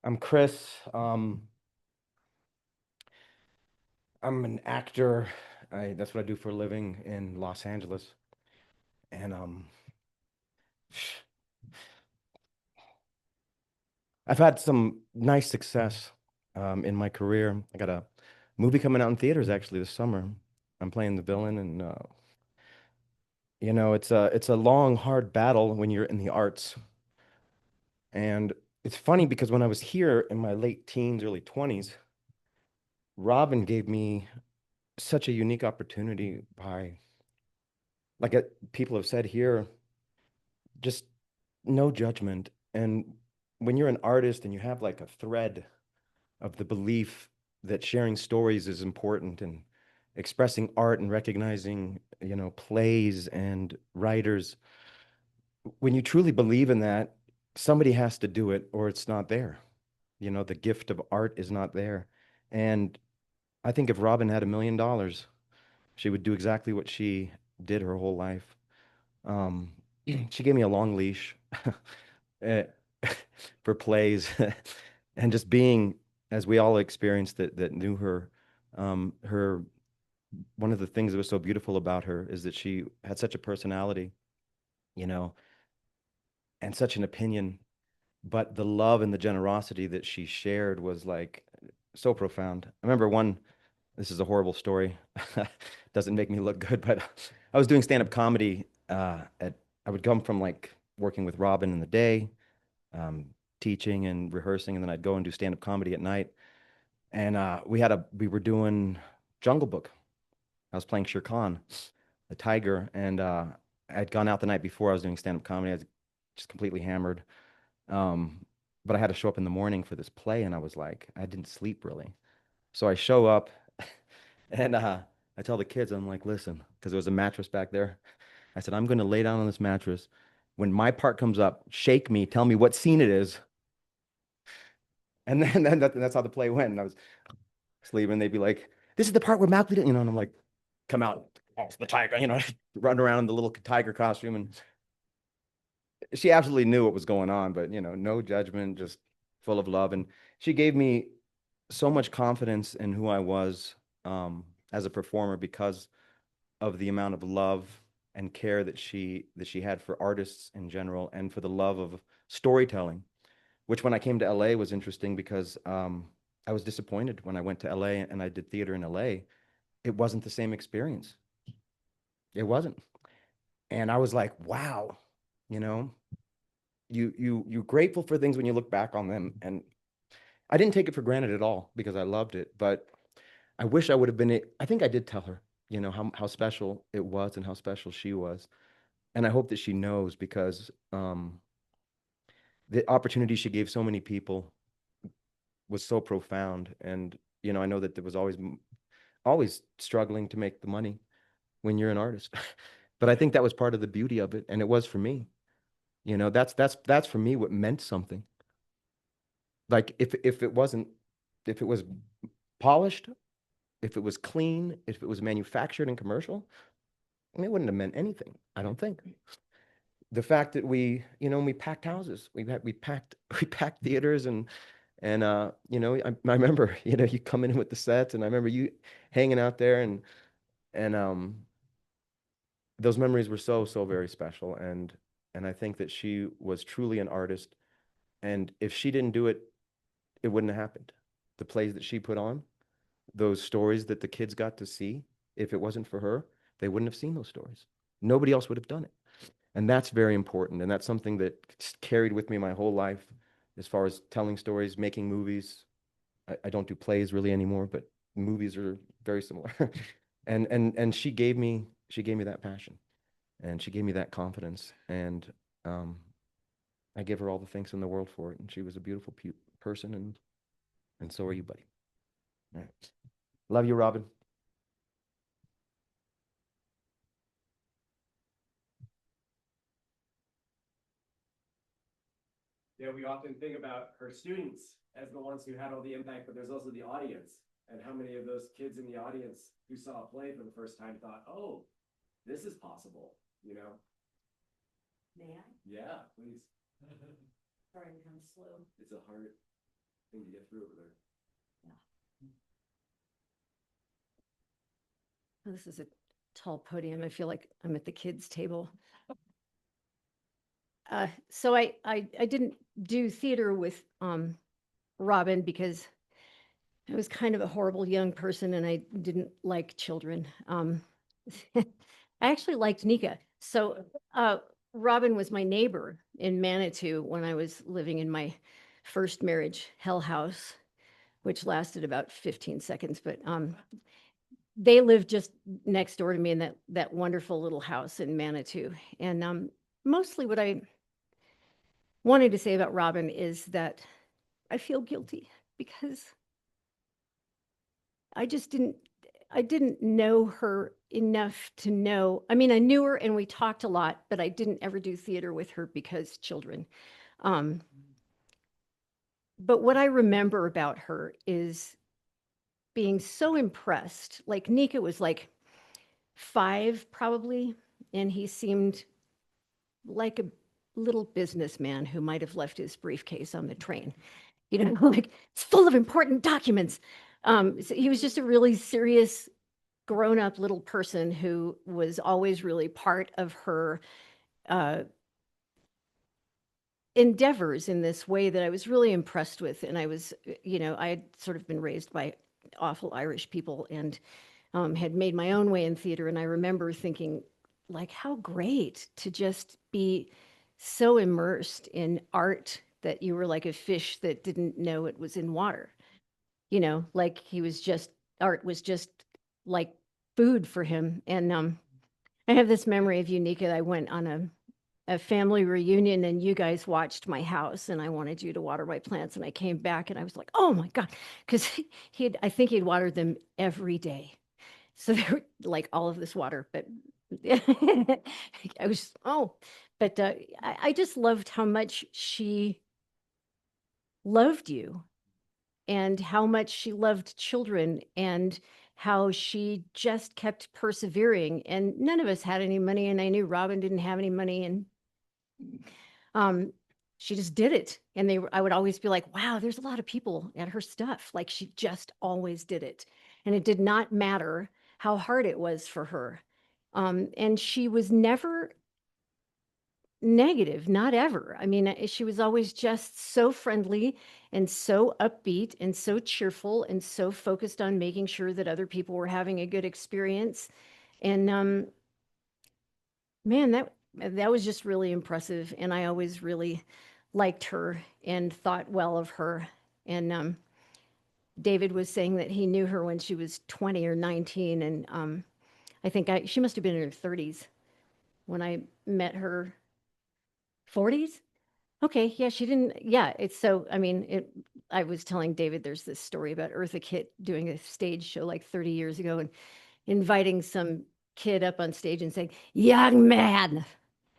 I'm Chris. I'm an actor. That's what I do for a living in Los Angeles. And I've had some nice success in my career. I got a movie coming out in theaters actually this summer. I'm playing the villain, and it's a long, hard battle when you're in the arts. And it's funny because when I was here in my late teens, early 20s, Robin gave me such a unique opportunity by, like people have said here, just no judgment. And when you're an artist and you have like a thread of the belief that sharing stories is important and expressing art and recognizing, plays and writers, when you truly believe in that, somebody has to do it or it's not there. The gift of art is not there. And I think if Robin had $1 million, she would do exactly what she did her whole life. Um, she gave me a long leash eh, for plays. and just being, as we all experienced that knew her, her, one of the things that was so beautiful about her is that she had such a personality, you know, and such an opinion, but the love and the generosity that she shared was like so profound. I remember one, this is a horrible story. Doesn't make me look good, but I was doing stand-up comedy I would come from like working with Robin in the day, um, teaching and rehearsing, and then I'd go and do stand-up comedy at night. And we were doing Jungle Book. I was playing Shere Khan, the tiger, and I'd gone out the night before. I was doing stand-up comedy. I was just completely hammered. But I had to show up in the morning for this play, and I was like, I didn't sleep really. So I show up, and I tell the kids, I'm like, listen, because there was a mattress back there. I said, I'm going to lay down on this mattress. When my part comes up, shake me, tell me what scene it is. And then that's how the play went. And I was sleeping. They'd be like, this is the part where Malcolm, and I'm like, come out, oh, it's the tiger, run around in the little tiger costume. And she absolutely knew what was going on, but, no judgment, just full of love. And she gave me so much confidence in who I was as a performer because of the amount of love and care that she had for artists in general and for the love of storytelling, which when I came to LA was interesting because I was disappointed when I went to LA and I did theater in LA. It wasn't the same experience. It wasn't. And I was like, wow, you know, you're grateful for things when you look back on them. And I didn't take it for granted at all because I loved it. But I wish I would have been, I think I did tell her, how special it was and how special she was. And I hope that she knows because the opportunity she gave so many people was so profound. And, I know that there was always struggling to make the money when you're an artist. But I think that was part of the beauty of it. And it was for me. That's for me what meant something. Like if it wasn't, if it was polished, if it was clean, if it was manufactured and commercial, it wouldn't have meant anything, I don't think. The fact that we packed houses, we packed theaters and I remember, you come in with the sets and I remember you hanging out there and those memories were so, so very special. And I think that she was truly an artist. And if she didn't do it, it wouldn't have happened. The plays that she put on, those stories that the kids got to see, if it wasn't for her, they wouldn't have seen those stories. Nobody else would have done it. And that's very important. And that's something that carried with me my whole life as far as telling stories, making movies. I don't do plays really anymore, but movies are very similar. And she gave me that passion and she gave me that confidence. And um, I give her all the thanks in the world for it. And she was a beautiful person, and so are you, buddy. All right. Love you, Robin. Yeah, we often think about her students as the ones who had all the impact, but there's also the audience. And how many of those kids in the audience who saw a play for the first time thought, oh, this is possible, May I? Yeah, please. Sorry, I'm kind of slow. It's a hard thing to get through over there. Oh, this is a tall podium. I feel like I'm at the kids' table. So I didn't do theater with Robin because I was kind of a horrible young person and I didn't like children. I actually liked Nika. So Robin was my neighbor in Manitou when I was living in my first marriage hell house, which lasted about 15 seconds. But they lived just next door to me in that wonderful little house in Manitou. And mostly what I wanted to say about Robin is that I feel guilty because I didn't know her enough to know. I mean, I knew her and we talked a lot, but I didn't ever do theater with her because children. But what I remember about her is being so impressed. Like Nika was like 5 probably, and he seemed like a little businessman who might have left his briefcase on the train. like it's full of important documents. So he was just a really serious, grown-up little person who was always really part of her uh, endeavors in this way that I was really impressed with. And I was, I had sort of been raised by awful Irish people and had made my own way in theater. And I remember thinking, like, how great to just be so immersed in art that you were like a fish that didn't know it was in water. Like art was just like food for him. And I have this memory of Unica. I went on a family reunion and you guys watched my house and I wanted you to water my plants. And I came back and I was like, oh my God, because I think he'd watered them every day. So they were like all of this water, but I was, but I just loved how much she loved you and how much she loved children and how she just kept persevering. And none of us had any money. And I knew Robin didn't have any money. And um, she just did it. And I would always be like, wow, there's a lot of people at her stuff. Like she just always did it. And it did not matter how hard it was for her. And she was never negative, not ever. I mean, she was always just so friendly and so upbeat and so cheerful and so focused on making sure that other people were having a good experience. And man, that was just really impressive. And I always really liked her and thought well of her. And David was saying that he knew her when she was 20 or 19. And I think she must have been in her 30s when I met her. 40s? Okay, yeah, she didn't. Yeah, it's so. I mean, I was telling David there's this story about Eartha Kitt doing a stage show like 30 years ago and inviting some kid up on stage and saying, "Young man,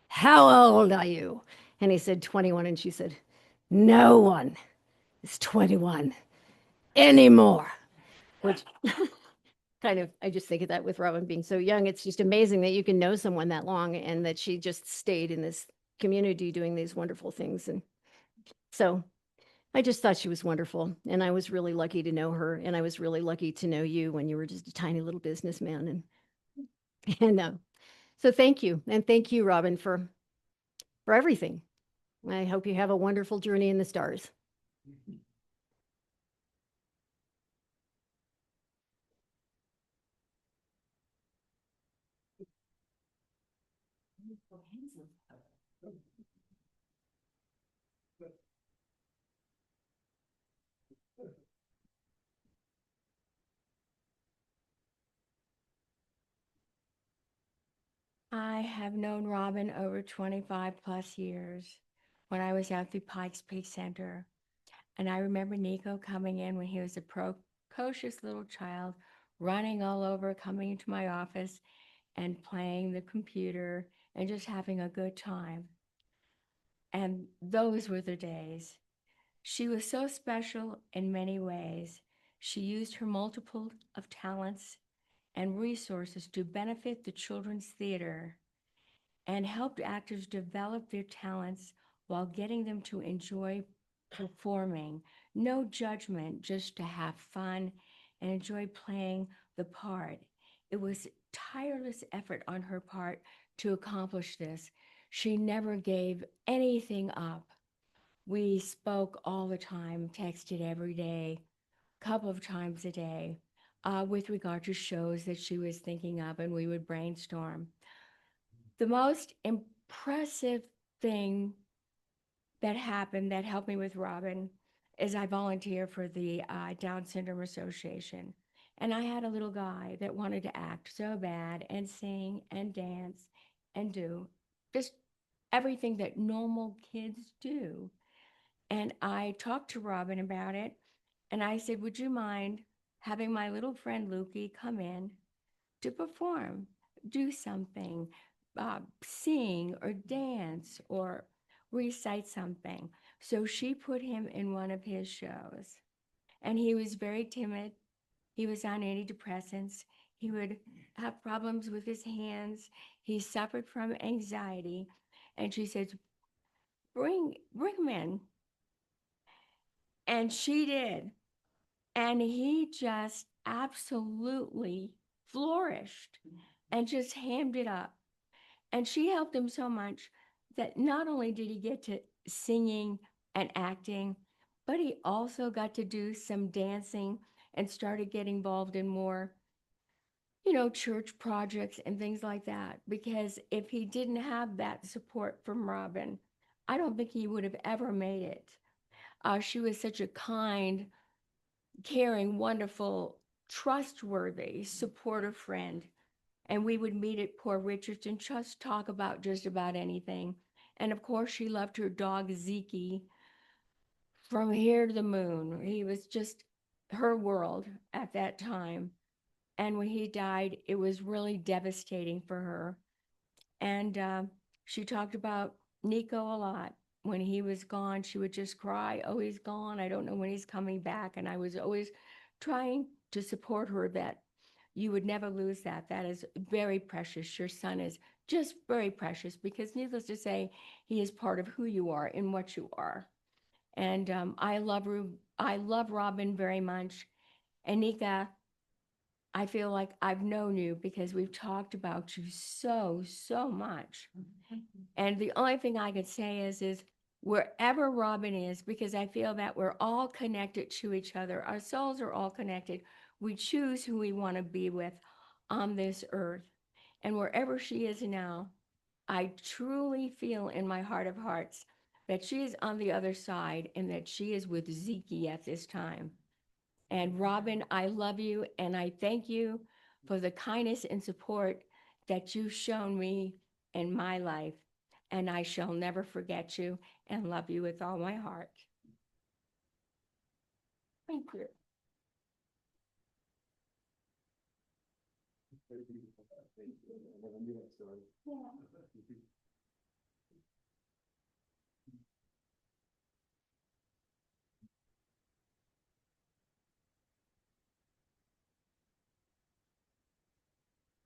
how old are you?" And he said 21, and she said, "No one is 21 anymore." Which kind of, I just think of that with Robin being so young. It's just amazing that you can know someone that long and that she just stayed in this community doing these wonderful things. And so I just thought she was wonderful. And I was really lucky to know her. And I was really lucky to know you when you were just a tiny little businessman. And so thank you. And thank you, Robin, for everything. I hope you have a wonderful journey in the stars. I have known Robin over 25 plus years when I was out through Pikes Peak Center. And I remember Nico coming in when he was a precocious little child, running all over, coming into my office and playing the computer and just having a good time. And those were the days. She was so special in many ways. She used her multiple of talents and resources to benefit the children's theater and helped actors develop their talents while getting them to enjoy performing. No judgment, just to have fun and enjoy playing the part. It was tireless effort on her part to accomplish this. She never gave anything up. We spoke all the time, texted every day, couple of times a day, with regard to shows that she was thinking of, and we would brainstorm. The most impressive thing that happened that helped me with Robin is I volunteer for the Down Syndrome Association. And I had a little guy that wanted to act so bad and sing and dance and do just everything that normal kids do. And I talked to Robin about it. And I said, would you mind having my little friend Lukey come in to perform, do something, sing or dance or recite something? So she put him in one of his shows. And he was very timid. He was on antidepressants. He would have problems with his hands. He suffered from anxiety. And she said, bring him in. And she did. And he just absolutely flourished and just hammed it up. And she helped him so much that not only did he get to singing and acting, but he also got to do some dancing and started getting involved in more, church projects and things like that. Because if he didn't have that support from Robin, I don't think he would have ever made it. She was such a kind, caring, wonderful, trustworthy, supportive friend. And we would meet at Poor Richards and just talk about just about anything. And of course, she loved her dog, Zeke, from here to the moon. He was just her world at that time. And when he died, it was really devastating for her. And she talked about Nico a lot. When he was gone, she would just cry, "Oh, he's gone. I don't know when he's coming back." And I was always trying to support her that you would never lose that. That is very precious. Your son is just very precious because, needless to say, he is part of who you are and what you are. And I love Robin very much. And Nika, I feel like I've known you because we've talked about you so, so much. And the only thing I could say is wherever Robin is, because I feel that we're all connected to each other. Our souls are all connected. We choose who we want to be with on this earth. And wherever she is now, I truly feel in my heart of hearts that she is on the other side and that she is with Zeke at this time. And Robin, I love you and I thank you for the kindness and support that you've shown me in my life. And I shall never forget you and love you with all my heart. Thank you.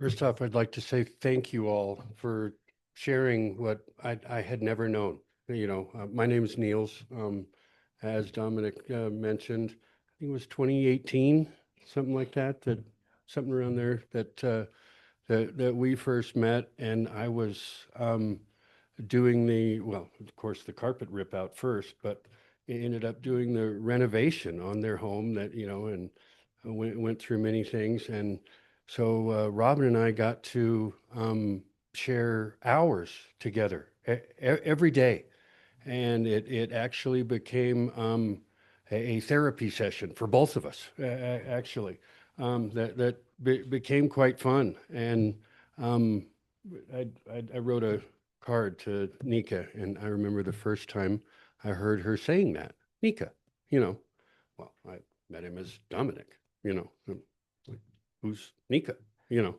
First off, I'd like to say thank you all for sharing what I had never known. My name is Niels. As Dominic mentioned, I think it was 2018, something like that, something around there that we first met, and I was doing well, of course, the carpet rip out first, but it ended up doing the renovation on their home and went through many things. And so Robin and I got to share hours together every day. And it actually became a therapy session for both of us, actually, that became quite fun. And um, I wrote a card to Nika, and I remember the first time I heard her saying that, Nika, you know, well, I met him as Dominic, like, who's Nika, you know,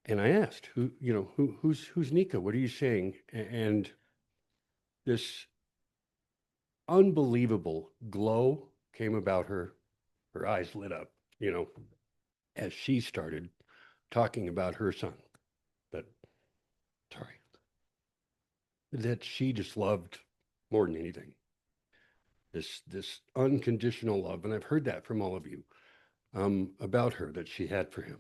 and I asked, who's Nika? What are you saying? And this unbelievable glow came about her. Her eyes lit up, as she started talking about her son. That, sorry, that she just loved more than anything. This unconditional love, and I've heard that from all of you about her that she had for him,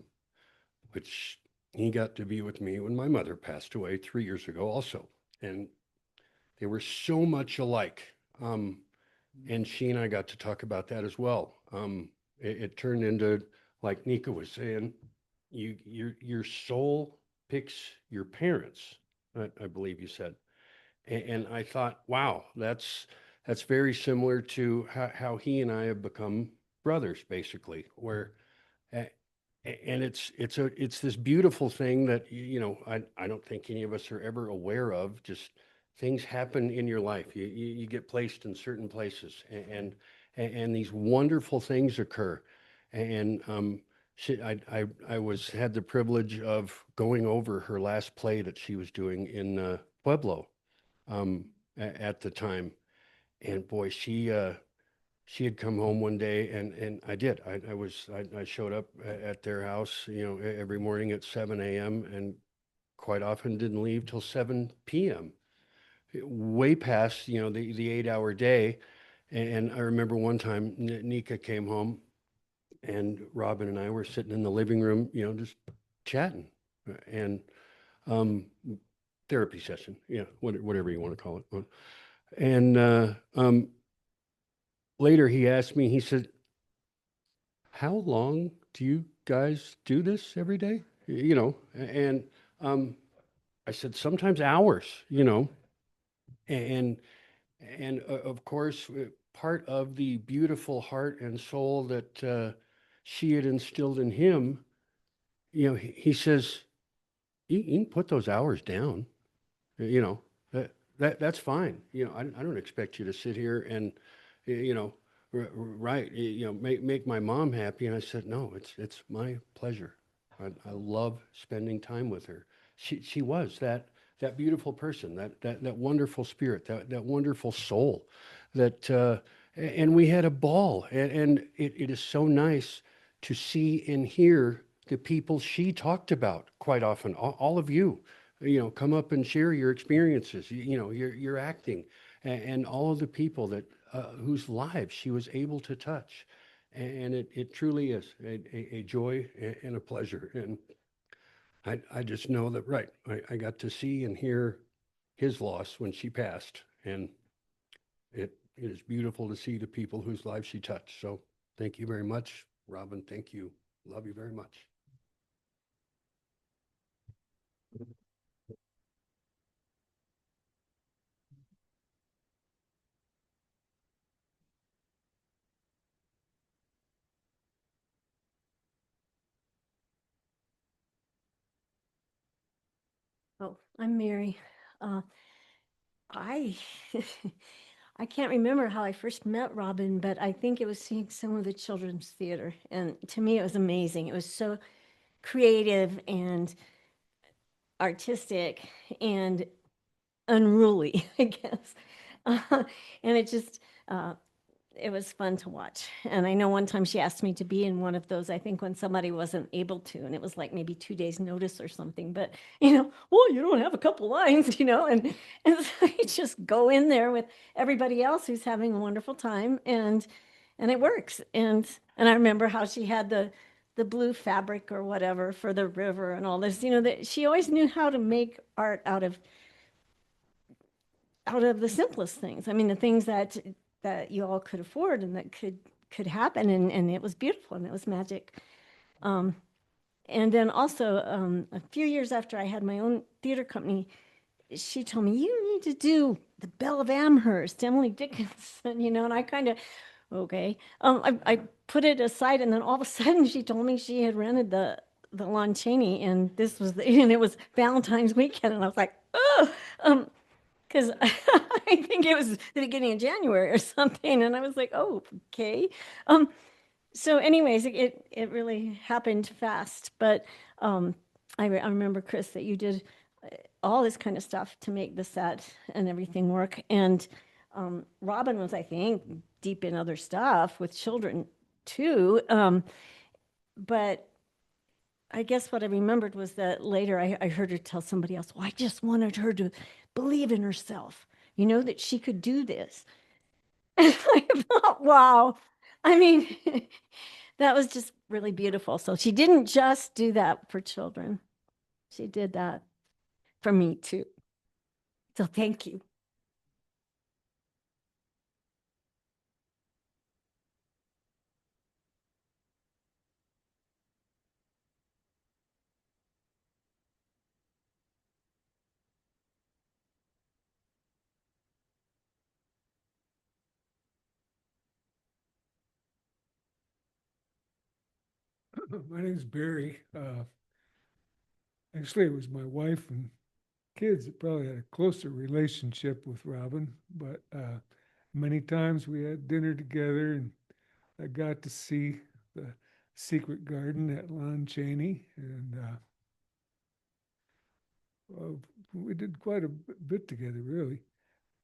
which he got to be with me when my mother passed away 3 years ago, also, and they were so much alike. And she and I got to talk about that as well. It turned into, like Nika was saying, your soul picks your parents. I believe you said. And I thought, wow, that's very similar to how he and I have become brothers, basically. Where, and it's this beautiful thing that I don't think any of us are ever aware of. Just things happen in your life. You get placed in certain places, and these wonderful things occur. And I had the privilege of going over her last play that she was doing in Pueblo at the time. And boy, she had come home one day, and I showed up at their house, every morning at 7 a.m. and quite often didn't leave till 7 p.m. Way past, the 8-hour day. And I remember one time Nika came home and Robin and I were sitting in the living room, just chatting and um, therapy session, whatever you want to call it. And later he asked me, he said, how long do you guys do this every day? And I said, sometimes hours, and of course, part of the beautiful heart and soul that she had instilled in him, he says, you can put those hours down, you know, that's fine. I don't expect you to sit here and, you know, right, make my mom happy. And I said, no, it's my pleasure. I love spending time with her. She was that beautiful person, that wonderful spirit, that wonderful soul, that and we had a ball, and it is so nice to see and hear the people she talked about quite often. All of you, come up and share your experiences. Your acting, and all of the people that whose lives she was able to touch, and it truly is a joy and a pleasure. And I just know that, right, I got to see and hear his loss when she passed, and it is beautiful to see the people whose lives she touched. So thank you very much, Robin. Thank you. Love you very much. Oh, I'm Mary. Uh, I I can't remember how I first met Robin, but I think it was seeing some of the children's theater, and to me, it was amazing. It was so creative and artistic and unruly, I guess. And uh, it was fun to watch. And I know one time she asked me to be in one of those, I think when somebody wasn't able to, and it was like maybe 2 days notice or something, but well, you don't have a couple lines, and so you just go in there with everybody else who's having a wonderful time, and it works. And I remember how she had the blue fabric or whatever for the river and all this, that she always knew how to make art out of the simplest things. I mean, the things that you all could afford and that could happen, and it was beautiful and it was magic. Um, and then also, a few years after I had my own theater company, she told me, you need to do the Belle of Amherst, Emily Dickinson, and I kind of, okay. I put it aside, and then all of a sudden she told me she had rented the Lon Chaney, and and it was Valentine's weekend, and I was like, oh, because I think it was the beginning of January or something, and I was like, oh, okay. So, anyways, it really happened fast, but I remember, Chris, that you did all this kind of stuff to make the set and everything work, and Robin was, I think, deep in other stuff with children too, but I guess what I remembered was that later I heard her tell somebody else, well, I just wanted her to believe in herself, that she could do this. And I thought, wow. I mean, that was just really beautiful. So she didn't just do that for children. She did that for me too. So thank you. My name's Barry. Actually, it was my wife and kids that probably had a closer relationship with Robin, but many times we had dinner together, and I got to see the secret garden at Lon Chaney, and well, we did quite a bit together, really.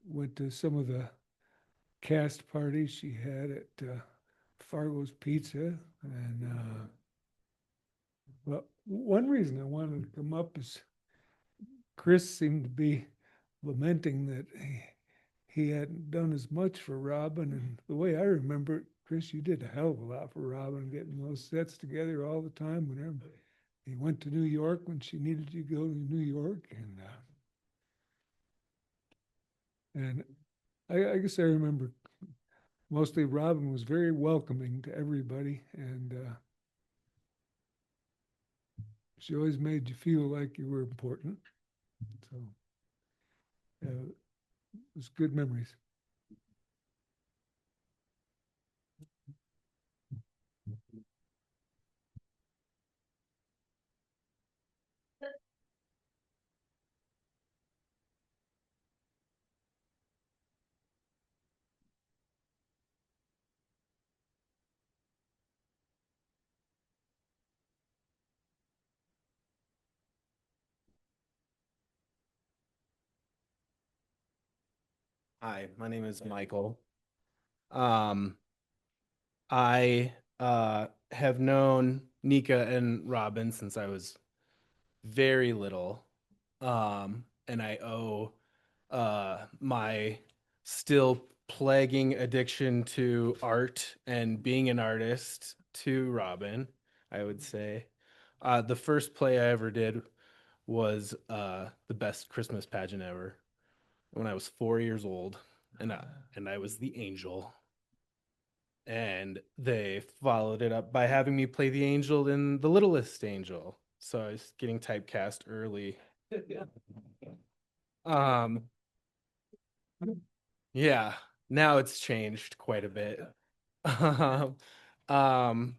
Went to some of the cast parties she had at Fargo's Pizza, and well, one reason I wanted to come up is Chris seemed to be lamenting that he hadn't done as much for Robin. And the way I remember it, Chris, you did a hell of a lot for Robin, getting those sets together all the time. Whenever he went to New York when she needed you to go to New York, and I guess I remember mostly Robin was very welcoming to everybody, and she always made you feel like you were important. So it was good memories. Hi, my name is Michael. Um, I have known Nika and Robin since I was very little. And I owe my still plaguing addiction to art and being an artist to Robin, I would say. The first play I ever did was the best Christmas pageant ever when I was 4 years old, and I was the angel. And they followed it up by having me play the angel in The Littlest Angel. So I was getting typecast early. Um, yeah, now it's changed quite a bit. Um, um,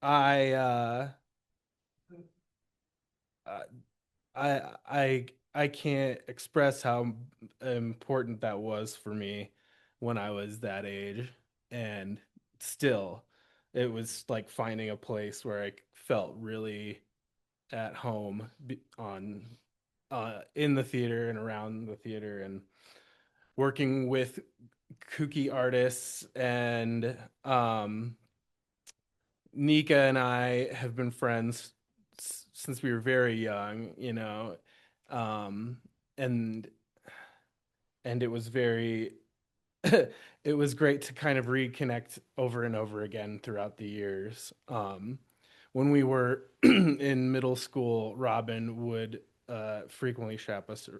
I uh, I can't express how important that was for me when I was that age, and still, it was like finding a place where I felt really at home on in the theater and around the theater and working with kooky artists and Nika and I have been friends since we were very young, you know, um, and and it was very it was great to kind of reconnect over and over again throughout the years. When we were in middle school, Robin would frequently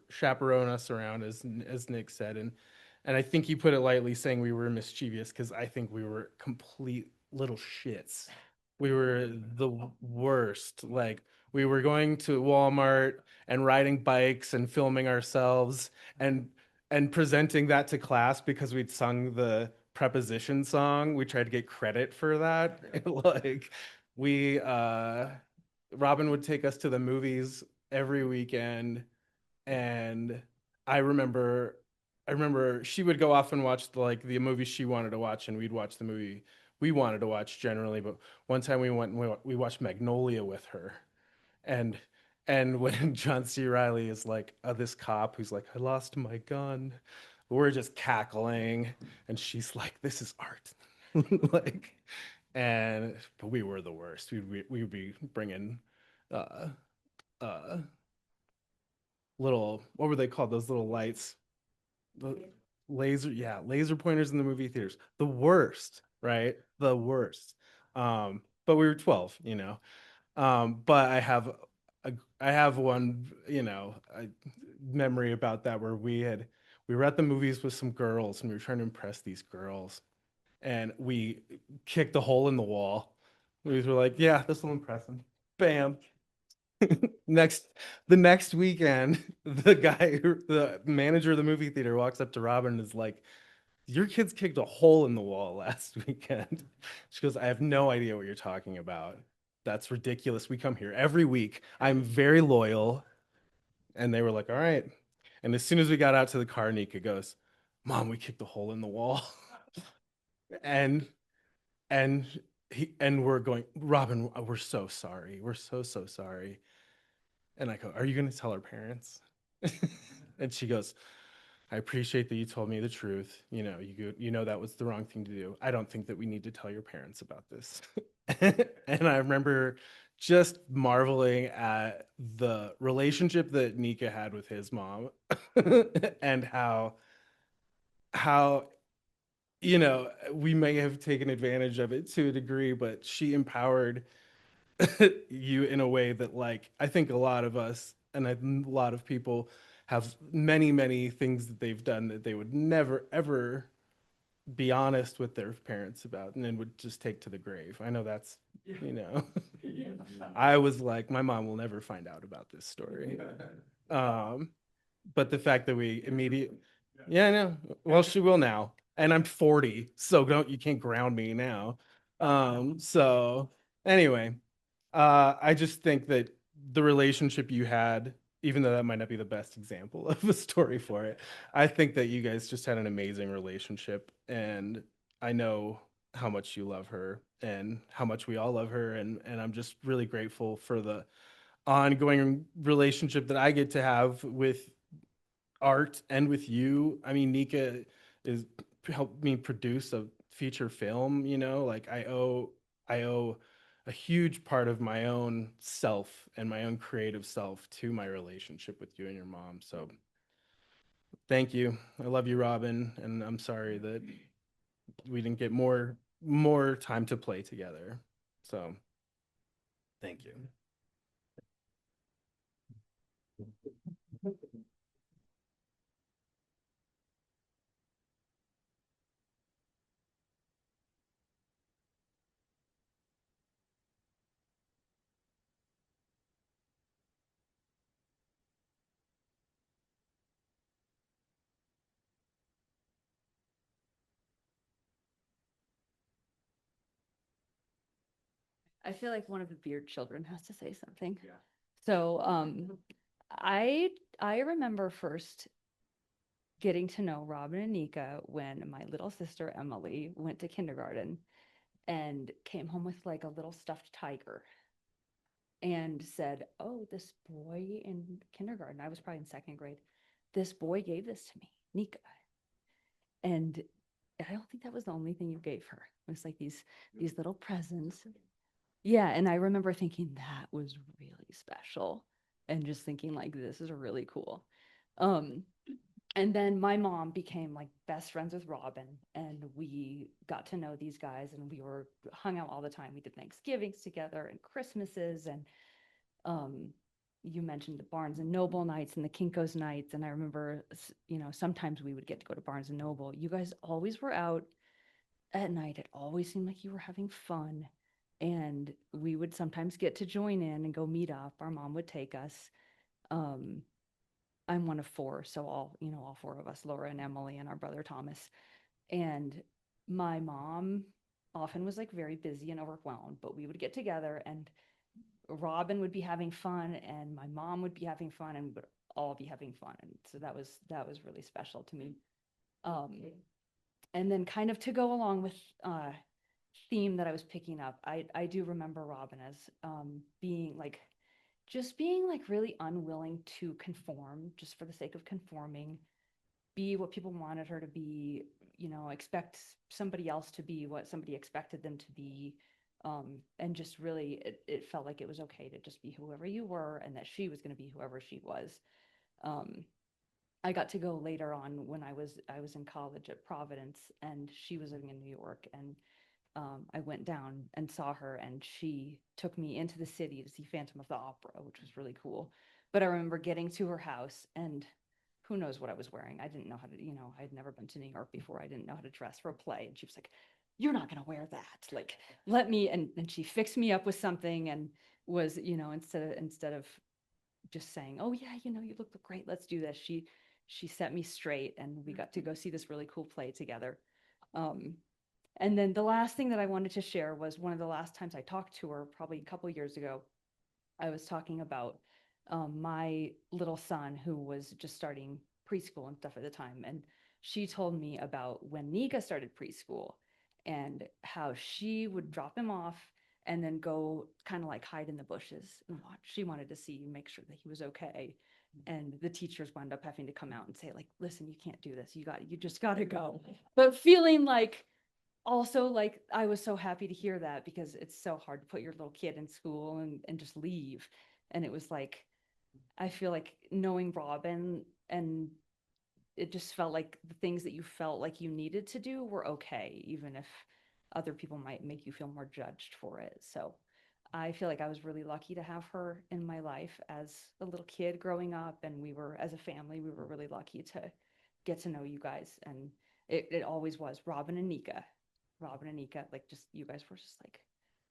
chaperone us around, as Nick said, and I think he put it lightly, saying we were mischievous because I think we were complete little shits. We were the worst. Like we were going to Walmart and riding bikes and filming ourselves and presenting that to class because we'd sung the preposition song. We tried to get credit for that. Like we Robin would take us to the movies every weekend, and I remember I remember she would go off and watch the movie she wanted to watch, and we'd watch the movie we wanted to watch generally. But one time we went and we watched Magnolia with her, and when John C. Riley is like this cop who's like, I lost my gun, we're just cackling, and she's like, this is art. Like, and but we were the worst. We would be bringing uh uh little, what were they called, those little lights, the laser, yeah, laser pointers in the movie theaters, the worst, right? The worst. But we were 12, you know. But a, I have one, you know, a memory about that where we were at the movies with some girls and we were trying to impress these girls, and we kicked a hole in the wall. We were like, yeah, this will impress them. Bam. next the next weekend, the manager of the movie theater walks up to Robin and is like, your kids kicked a hole in the wall last weekend. She goes, I have no idea what you're talking about. That's ridiculous. We come here every week. I'm very loyal. And they were like, all right. And as soon as we got out to the car, Nika goes, Mom, we kicked a hole in the wall. and and and we're going, Robin, we're so sorry. We're so sorry. And I go, are you going to tell our parents? And she goes, I appreciate that you told me the truth. You know, you know that was the wrong thing to do. I don't think that we need to tell your parents about this. And I remember just marveling at the relationship that Nika had with his mom and how we may have taken advantage of it to a degree, but she empowered you in a way that, like, I think a lot of us and a lot of people have many, many things that they've done that they would never, ever be honest with their parents about and then would just take to the grave. I know that's, I was like, my mom will never find out about this story. But the fact that we immediately, yeah, I know. Well, she will now. And I'm 40, so you can't ground me now. So anyway, I just think that the relationship you had, even though that might not be the best example of a story for it, I think that you guys just had an amazing relationship. And I know how much you love her and how much we all love her. And I'm just really grateful for the ongoing relationship that I get to have with art and with you. I mean, Nika is helped me produce a feature film, like I owe a huge part of my own self and my own creative self to my relationship with you and your mom. So thank you. I love you, Robin, and I'm sorry that we didn't get more time to play together. So thank you. I feel like one of the Beard children has to say something. Yeah. So I remember first getting to know Robin and Nika when my little sister Emily went to kindergarten and came home with like a little stuffed tiger and said, "Oh, this boy in kindergarten, I was probably in second grade, this boy gave this to me, Nika." And I don't think that was the only thing you gave her. It was like these little presents. Yeah, and I remember thinking that was really special and just thinking like this is really cool. Um and then my mom became like best friends with Robin and we got to know these guys and we were hung out all the time. We did Thanksgivings together and Christmases and um you mentioned the Barnes and Noble nights and the Kinko's nights and I remember sometimes we would get to go to Barnes and Noble. You guys always were out at night. It always seemed like you were having fun. And we would sometimes get to join in and go meet up. Our mom would take us. Um, I'm one of four, so all four of us, Laura and Emily and our brother Thomas. And my mom often was like very busy and overwhelmed, but we would get together and Robin would be having fun and my mom would be having fun and we would all be having fun. And so that was really special to me. And then kind of to go along with theme that I was picking up, I do remember Robin as being like really unwilling to conform just for the sake of conforming, be what people wanted her to be, expect somebody else to be what somebody expected them to be. And just really it felt like it was okay to just be whoever you were and that she was going to be whoever she was. I got to go later on when I was in college at Providence and she was living in New York and I went down and saw her and she took me into the city to see Phantom of the Opera, which was really cool. But I remember getting to her house and who knows what I was wearing. I didn't know how to, I'd never been to New York before. I didn't know how to dress for a play. And she was like, "You're not going to wear that. Like, let me," and she fixed me up with something and was, instead of just saying, "Oh yeah, you look great. Let's do this." She set me straight and we got to go see this really cool play together. And then the last thing that I wanted to share was one of the last times I talked to her, probably a couple years ago. I was talking about my little son who was just starting preschool and stuff at the time. And she told me about when Nika started preschool and how she would drop him off and then go kind of like hide in the bushes and watch. She wanted to see, make sure that he was okay. And the teachers wound up having to come out and say, like, "Listen, you can't do this. You just got to go." But feeling like also, like, I was so happy to hear that because it's so hard to put your little kid in school and just leave. And it was like, I feel like knowing Robin, and it just felt like the things that you felt like you needed to do were okay, even if other people might make you feel more judged for it. So I feel like I was really lucky to have her in my life as a little kid growing up. And we were, as a family, we were really lucky to get to know you guys. And it always was Robin and Nika. Robin and Nika, like, just, you guys were just like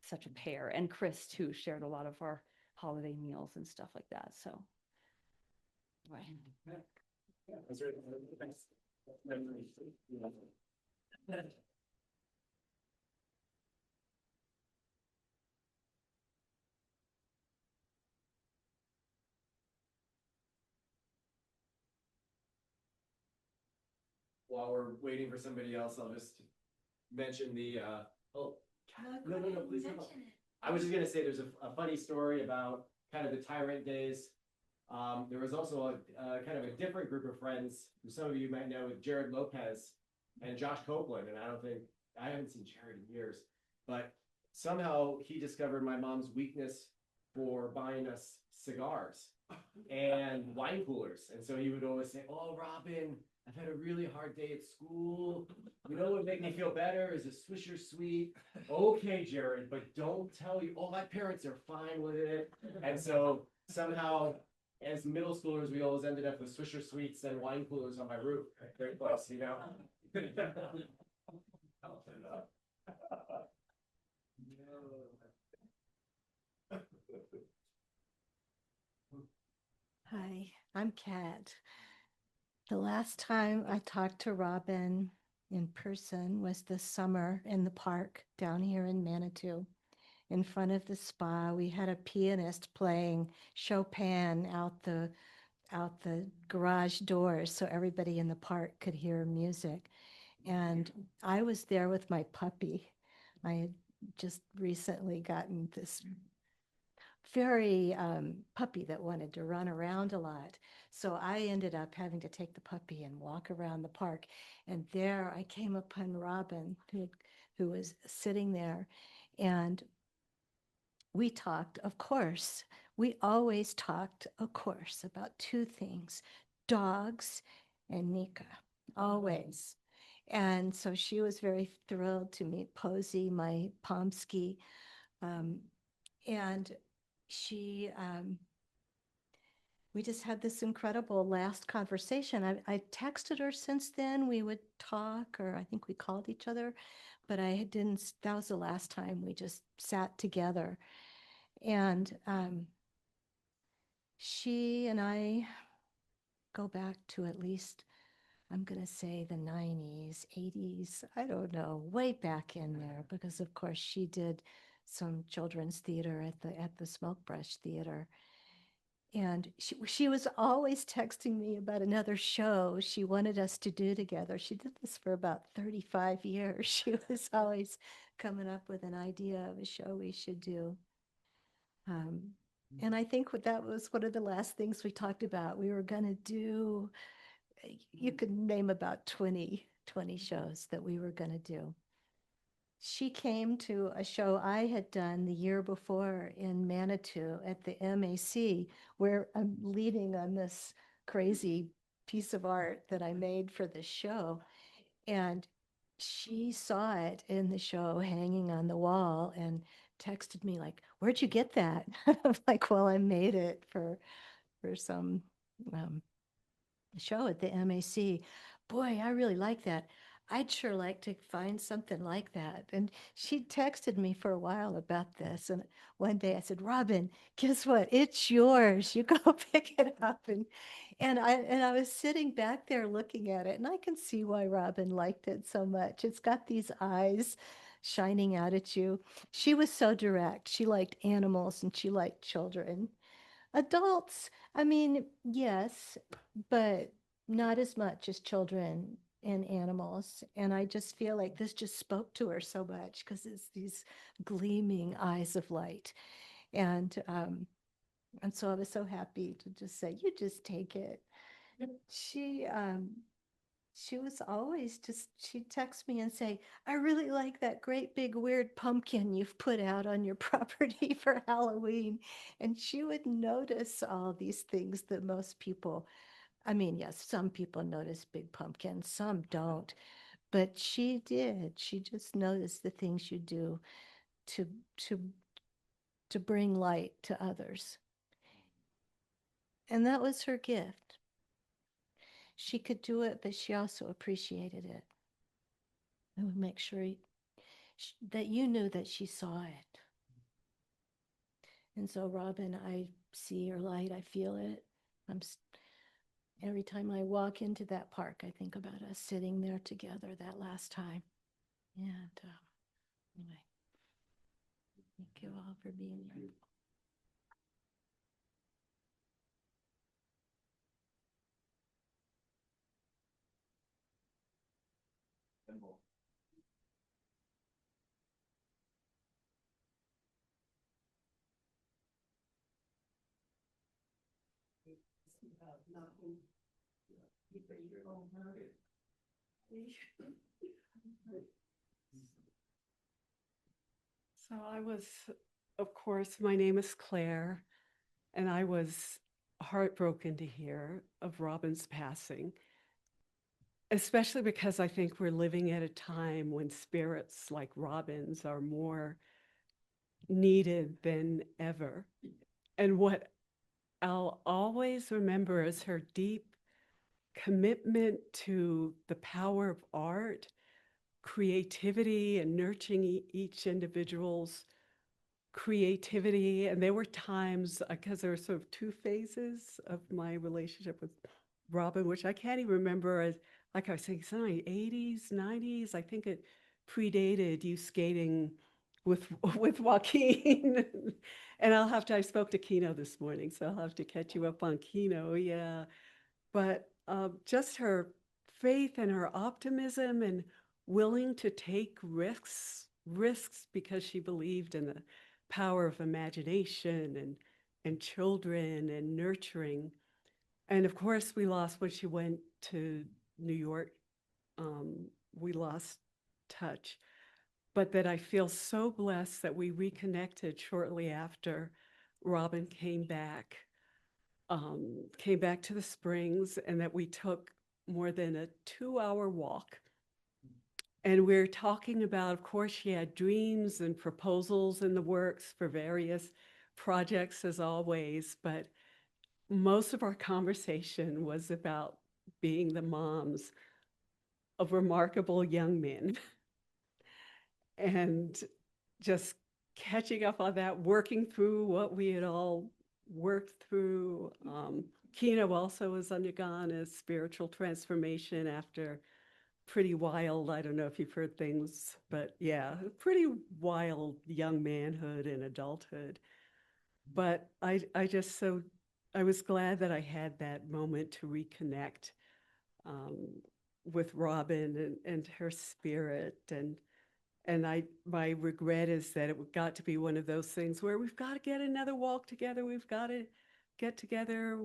such a pair. And Chris too shared a lot of our holiday meals and stuff like that. So right. That's really nice memory. While we're waiting for somebody else, I'll just mention the oh no, please come on. I was just gonna say there's a funny story about kind of the tyrant days. There was also a kind of a different group of friends who some of you might know, with Jared Lopez and Josh Copeland. And I haven't seen Jared in years, but somehow he discovered my mom's weakness for buying us cigars and wine coolers. And so he would always say, "Oh, Robin, I've had a really hard day at school. You know what would make me feel better is a Swisher Sweet." "Okay, Jared, but don't tell you, oh, my parents are fine with it." And so somehow, as middle schoolers, we always ended up with Swisher Sweets and wine coolers on my roof. Very close, you know? Hi, I'm Kat. The last time I talked to Robin in person was this summer in the park down here in Manitou. In front of the spa, we had a pianist playing Chopin out the garage doors so everybody in the park could hear music. And I was there with my puppy. I had just recently gotten this very puppy that wanted to run around a lot. So I ended up having to take the puppy and walk around the park. And there I came upon Robin, who was sitting there. And we talked, of course, we always talked, of course, about two things: dogs and Nika, always. And so she was very thrilled to meet Posey, my Pomsky. Um, and she, we just had this incredible last conversation. I texted her since then. We would talk, or I think we called each other, but I didn't, that was the last time we just sat together. And she and I go back to at least, I'm going to say, the 90s, 80s. I don't know, way back in there, because of course she did some children's theater at the Smokebrush Theater. And she was always texting me about another show she wanted us to do together. She did this for about 35 years. She was always coming up with an idea of a show we should do. And I think that was one of the last things we talked about. We were going to do, you could name about 20 shows that we were going to do. She came to a show I had done the year before in Manitou at the MAC, where I'm leading on this crazy piece of art that I made for the show. And she saw it in the show hanging on the wall and texted me like, "Where'd you get that?" I'm like, "Well, I made it for some show at the MAC. Boy, I really like that. I'd sure like to find something like that." And she texted me for a while about this. And one day I said, "Robin, guess what? It's yours. You go pick it up." And I was sitting back there looking at it, and I can see why Robin liked it so much. It's got these eyes shining out at you. She was so direct. She liked animals and she liked children. Adults, I mean, yes, but not as much as children and animals. And I just feel like this just spoke to her so much because it's these gleaming eyes of light. And so I was so happy to just say, "You just take it." She she was always just, she'd text me and say, I really like that great big weird pumpkin you've put out on your property for Halloween. And she would notice all these things that most people, I mean, yes, some people notice big pumpkins, some don't, but she did. She just noticed the things you do to to to bring light to others. And that was her gift. She could do it, but she also appreciated it. It would make sure that you knew that she saw it. And so, Robin, I see your light. I feel it. Every time I walk into that park, I think about us sitting there together that last time. And anyway, thank you all for being here. So I was, of course, my name is Claire, and I was heartbroken to hear of Robin's passing, especially because I think we're living at a time when spirits like Robin's are more needed than ever. And what I'll always remember is her deep commitment to the power of art, creativity, and nurturing each individual's creativity. And there were times, because there were sort of two phases of my relationship with Robin, which I can't even remember as, like I was saying, something 80s, 90s. I think it predated you skating with with Joaquin. And I spoke to Kino this morning, so I'll have to catch you up on Kino. Yeah. But just her faith and her optimism and willing to take risks because she believed in the power of imagination and children and nurturing. And of course, we lost when she went to New York. We lost touch, but that I feel so blessed that we reconnected shortly after Robin came back to the Springs, and that we took more than a 2-hour walk. And we're talking about, of course, she had dreams and proposals in the works for various projects as always, but most of our conversation was about being the moms of remarkable young men and just catching up on that, working through what we had all worked through. Kino also has undergone a spiritual transformation after pretty wild, I don't know if you've heard things, but yeah, pretty wild young manhood and adulthood. But I was glad that I had that moment to reconnect with Robin and her spirit. And my regret is that it got to be one of those things where we've got to get another walk together. We've got to get together.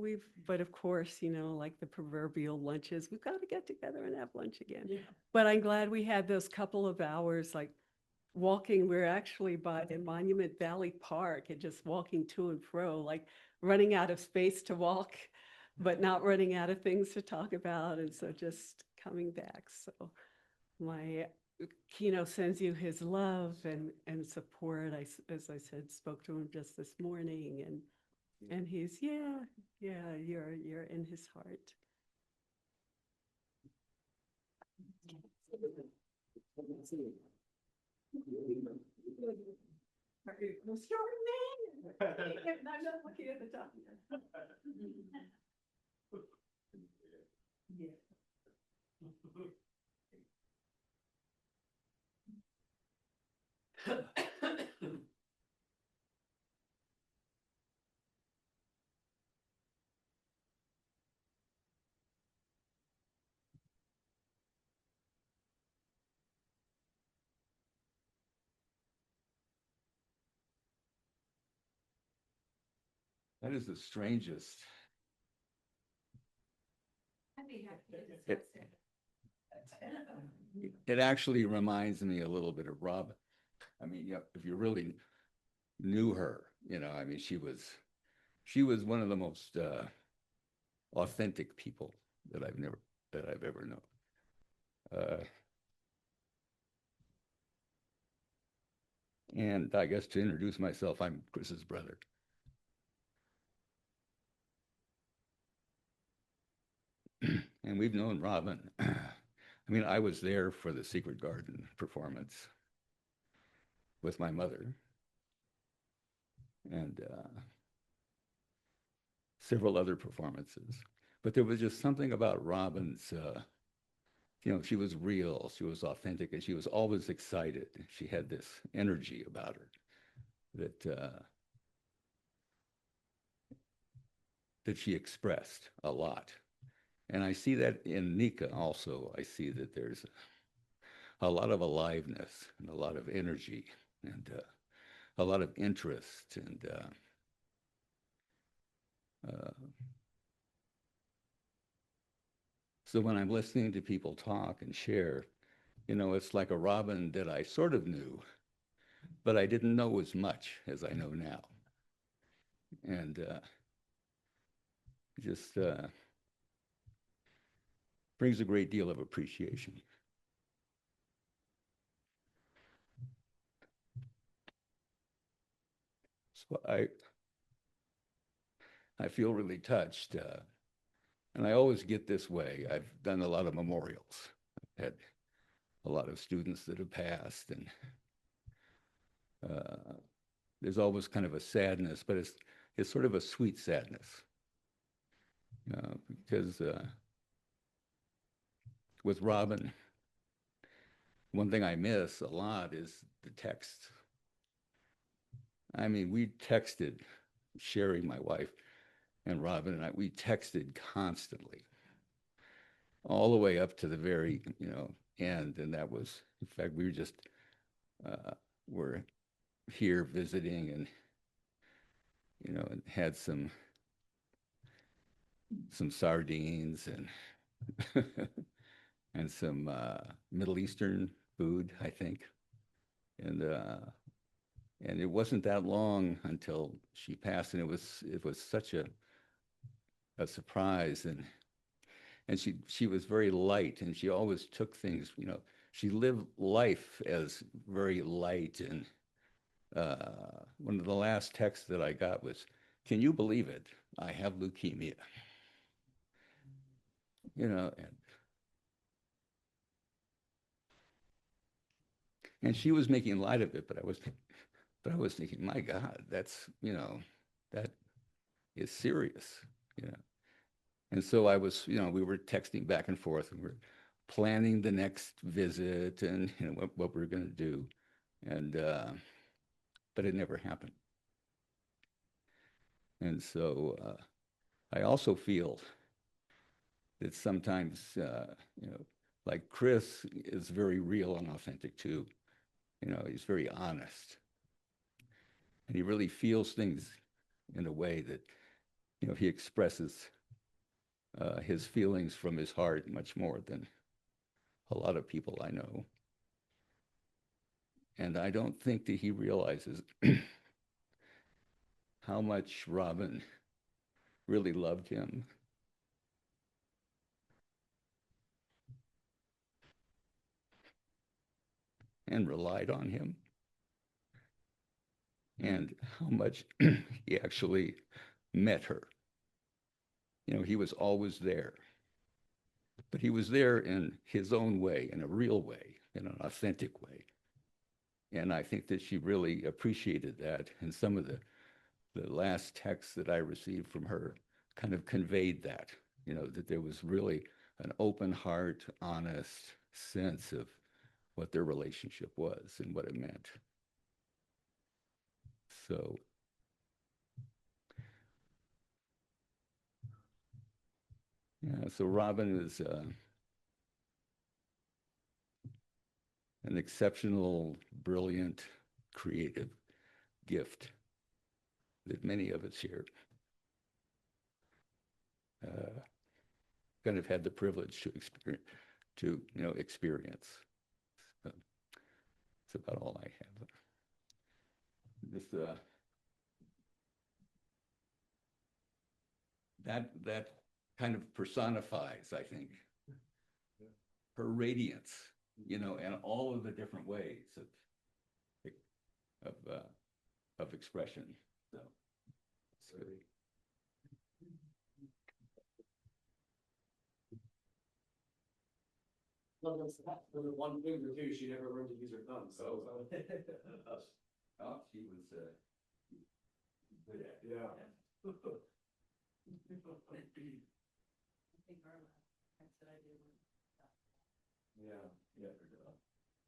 But of course, like the proverbial lunches, we've got to get together and have lunch again. Yeah. But I'm glad we had those couple of hours, like walking. We're actually in Monument Valley Park and just walking to and fro, like running out of space to walk, but not running out of things to talk about. And so just coming back. So my Kino sends you his love and support. As I said, spoke to him just this morning, and he's you're in his heart. What's your name? I'm not looking at the top. Yeah. That is the strangest. I'd be happy to discuss it. it actually reminds me a little bit of Robin. I mean, if you really knew her, I mean, she was one of the most authentic people that I've ever known. And I guess to introduce myself, I'm Chris's brother. And we've known Robin. I mean, I was there for the Secret Garden performance with my mother. And several other performances. But there was just something about Robin's, she was real, she was authentic, and she was always excited. She had this energy about her that she expressed a lot. And I see that in Nika also. I see that there's a lot of aliveness and a lot of energy and a lot of interest and so when I'm listening to people talk and share, it's like a Robin that I sort of knew, but I didn't know as much as I know now. And just brings a great deal of appreciation. So I feel really touched. And I always get this way. I've done a lot of memorials. I've had a lot of students that have passed, and there's always kind of a sadness, but it's sort of a sweet sadness. Because with Robin, one thing I miss a lot is the text. I mean, we texted, Sherry, my wife, and Robin and I, we texted constantly, all the way up to the very, end. And that was, in fact, we were just, were here visiting and, and had some sardines and and some Middle Eastern food, I think. And it wasn't that long until she passed, and it was such a surprise. And she was very light, and she always took things, she lived life as very light. And one of the last texts that I got was, "Can you believe it? I have leukemia." And she was making light of it, but I was thinking, my God, that's, that is serious, And so I was, we were texting back and forth, and we're planning the next visit and, what we're going to do. And, but it never happened. And so I also feel that sometimes, like Chris is very real and authentic too. He's very honest. And he really feels things in a way that, he expresses his feelings from his heart much more than a lot of people I know. And I don't think that he realizes how much Robin really loved him. And relied on him. And how much he actually met her. He was always there. But he was there in his own way, in a real way, in an authentic way. And I think that she really appreciated that. And some of the last texts that I received from her kind of conveyed that, that there was really an open heart, honest sense of what their relationship was and what it meant. So yeah, so Robin is an exceptional, brilliant, creative gift that many of us here kind of had the privilege to to, experience. So that's about all I have. This that kind of personifies, I think, her radiance, and all of the different ways of expression. So it's good. Well, that's one finger too. She never learned to use her thumb. So, Oh, she was good at it. yeah. Yeah. Yeah.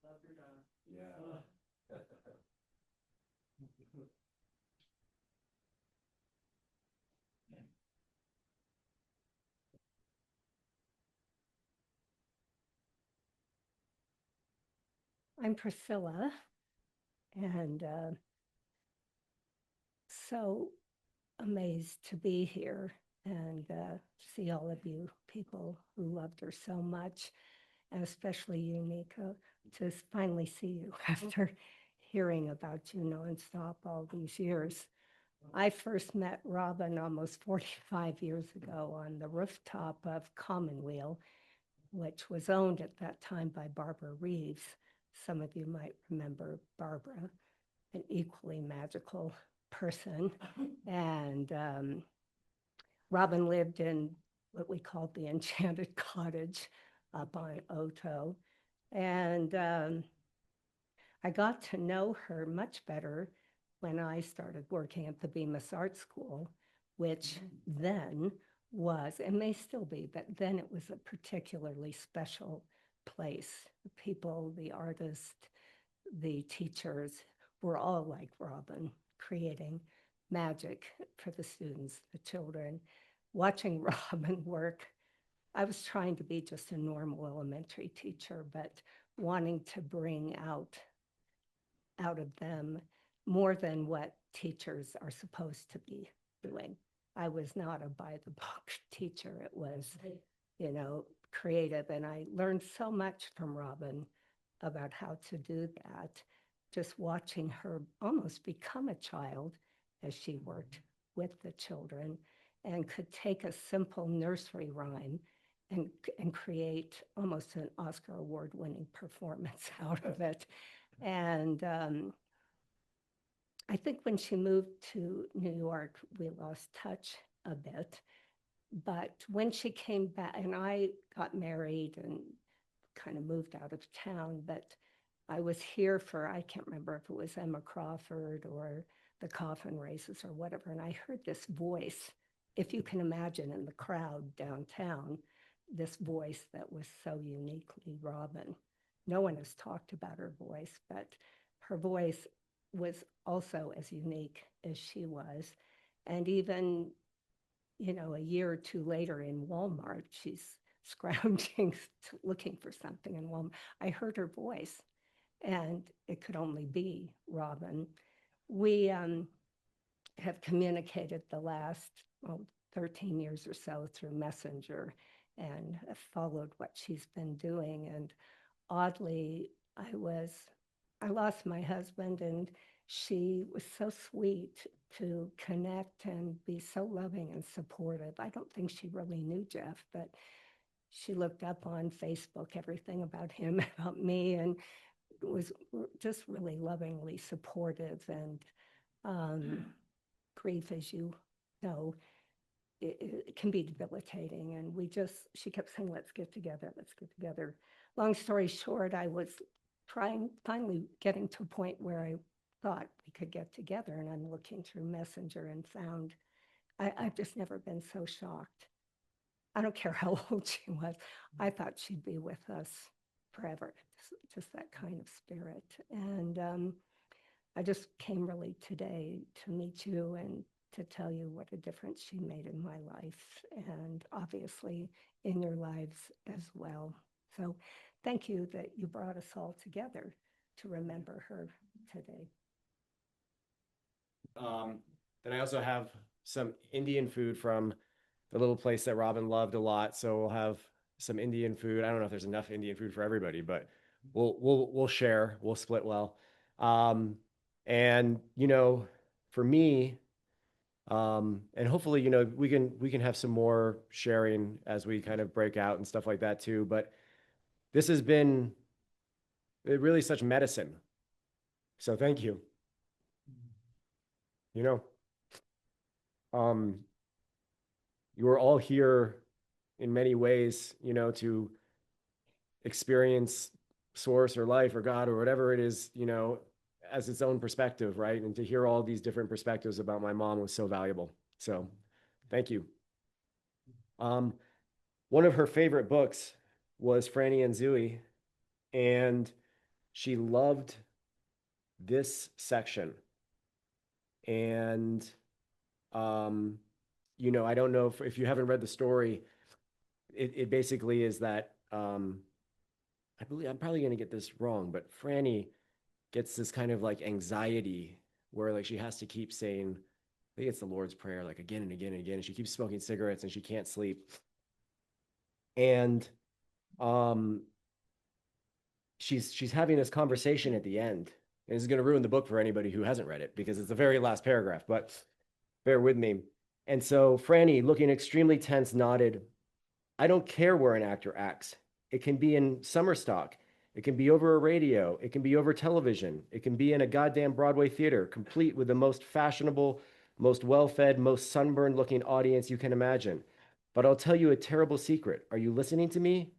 Love your dog. Yeah. I'm Priscilla, and so amazed to be here and see all of you people who loved her so much, and especially you, Nika, to finally see you after hearing about you nonstop all these years. I first met Robin almost 45 years ago on the rooftop of Commonweal, which was owned at that time by Barbara Reeves. Some of you might remember Barbara, an equally magical person. And Robin lived in what we called the Enchanted Cottage up on Oto. And I got to know her much better when I started working at the Bemis Art School, which then was, and may still be, but then it was a particularly special place. The people, the artists, the teachers were all like Robin, creating magic for the students, the children. Watching Robin work, I was trying to be just a normal elementary teacher, but wanting to bring out of them more than what teachers are supposed to be doing. I was not a by the book teacher. It was, creative. And I learned so much from Robin about how to do that, just watching her almost become a child as she worked with the children and could take a simple nursery rhyme and create almost an Oscar award-winning performance out of it. And I think when she moved to New York, we lost touch a bit. But when she came back, and I got married and kind of moved out of town, but I was here for, I can't remember if it was Emma Crawford or the Coffin Races or whatever. And I heard this voice, if you can imagine, in the crowd downtown, this voice that was so uniquely Robin. No one has talked about her voice, but her voice was also as unique as she was. And even, a year or two later in Walmart, she's scrounging, looking for something in Walmart. I heard her voice, and it could only be Robin. We have communicated the last 13 years or so through Messenger and have followed what she's been doing. And oddly, I lost my husband, and she was so sweet to connect and be so loving and supportive. I don't think she really knew Jeff, but she looked up on Facebook everything about him, about me, and was just really lovingly supportive. And grief, as you know, it can be debilitating. And she kept saying, let's get together, let's get together. Long story short, I was finally getting to a point where I thought we could get together. And I'm looking through Messenger and found, I've just never been so shocked. I don't care how old she was. I thought she'd be with us forever, just that kind of spirit. And I just came really today to meet you and to tell you what a difference she made in my life and obviously in your lives as well. So thank you that you brought us all together to remember her today. Then I also have some Indian food from the little place that Robin loved a lot. So we'll have some Indian food. I don't know if there's enough Indian food for everybody, but we'll share. We'll split well. And you know, for me, and hopefully, you know, we can have some more sharing as we kind of break out and stuff like that too. But this has been really such medicine. So thank you. You know, you are all here in many ways, you know, to experience source or life or God or whatever it is, you know, as its own perspective, right? And to hear all these different perspectives about my mom was so valuable. So thank you. One of her favorite books was Franny and Zooey, and she loved this section. And you know, I don't know if you haven't read the story, it basically is that I believe I'm probably gonna get this wrong, but Franny gets this kind of like anxiety where like she has to keep saying, I think it's the Lord's Prayer, like again and again and again, and she keeps smoking cigarettes and she can't sleep. And um she's having this conversation at the end. And this is going to ruin the book for anybody who hasn't read it because it's the very last paragraph, but bear with me. And so Franny, looking extremely tense, nodded. I don't care where an actor acts. It can be in summer stock. It can be over a radio. It can be over television. It can be in a goddamn Broadway theater, complete with the most fashionable, most well-fed, most sunburned looking audience you can imagine. But I'll tell you a terrible secret. Are you listening to me?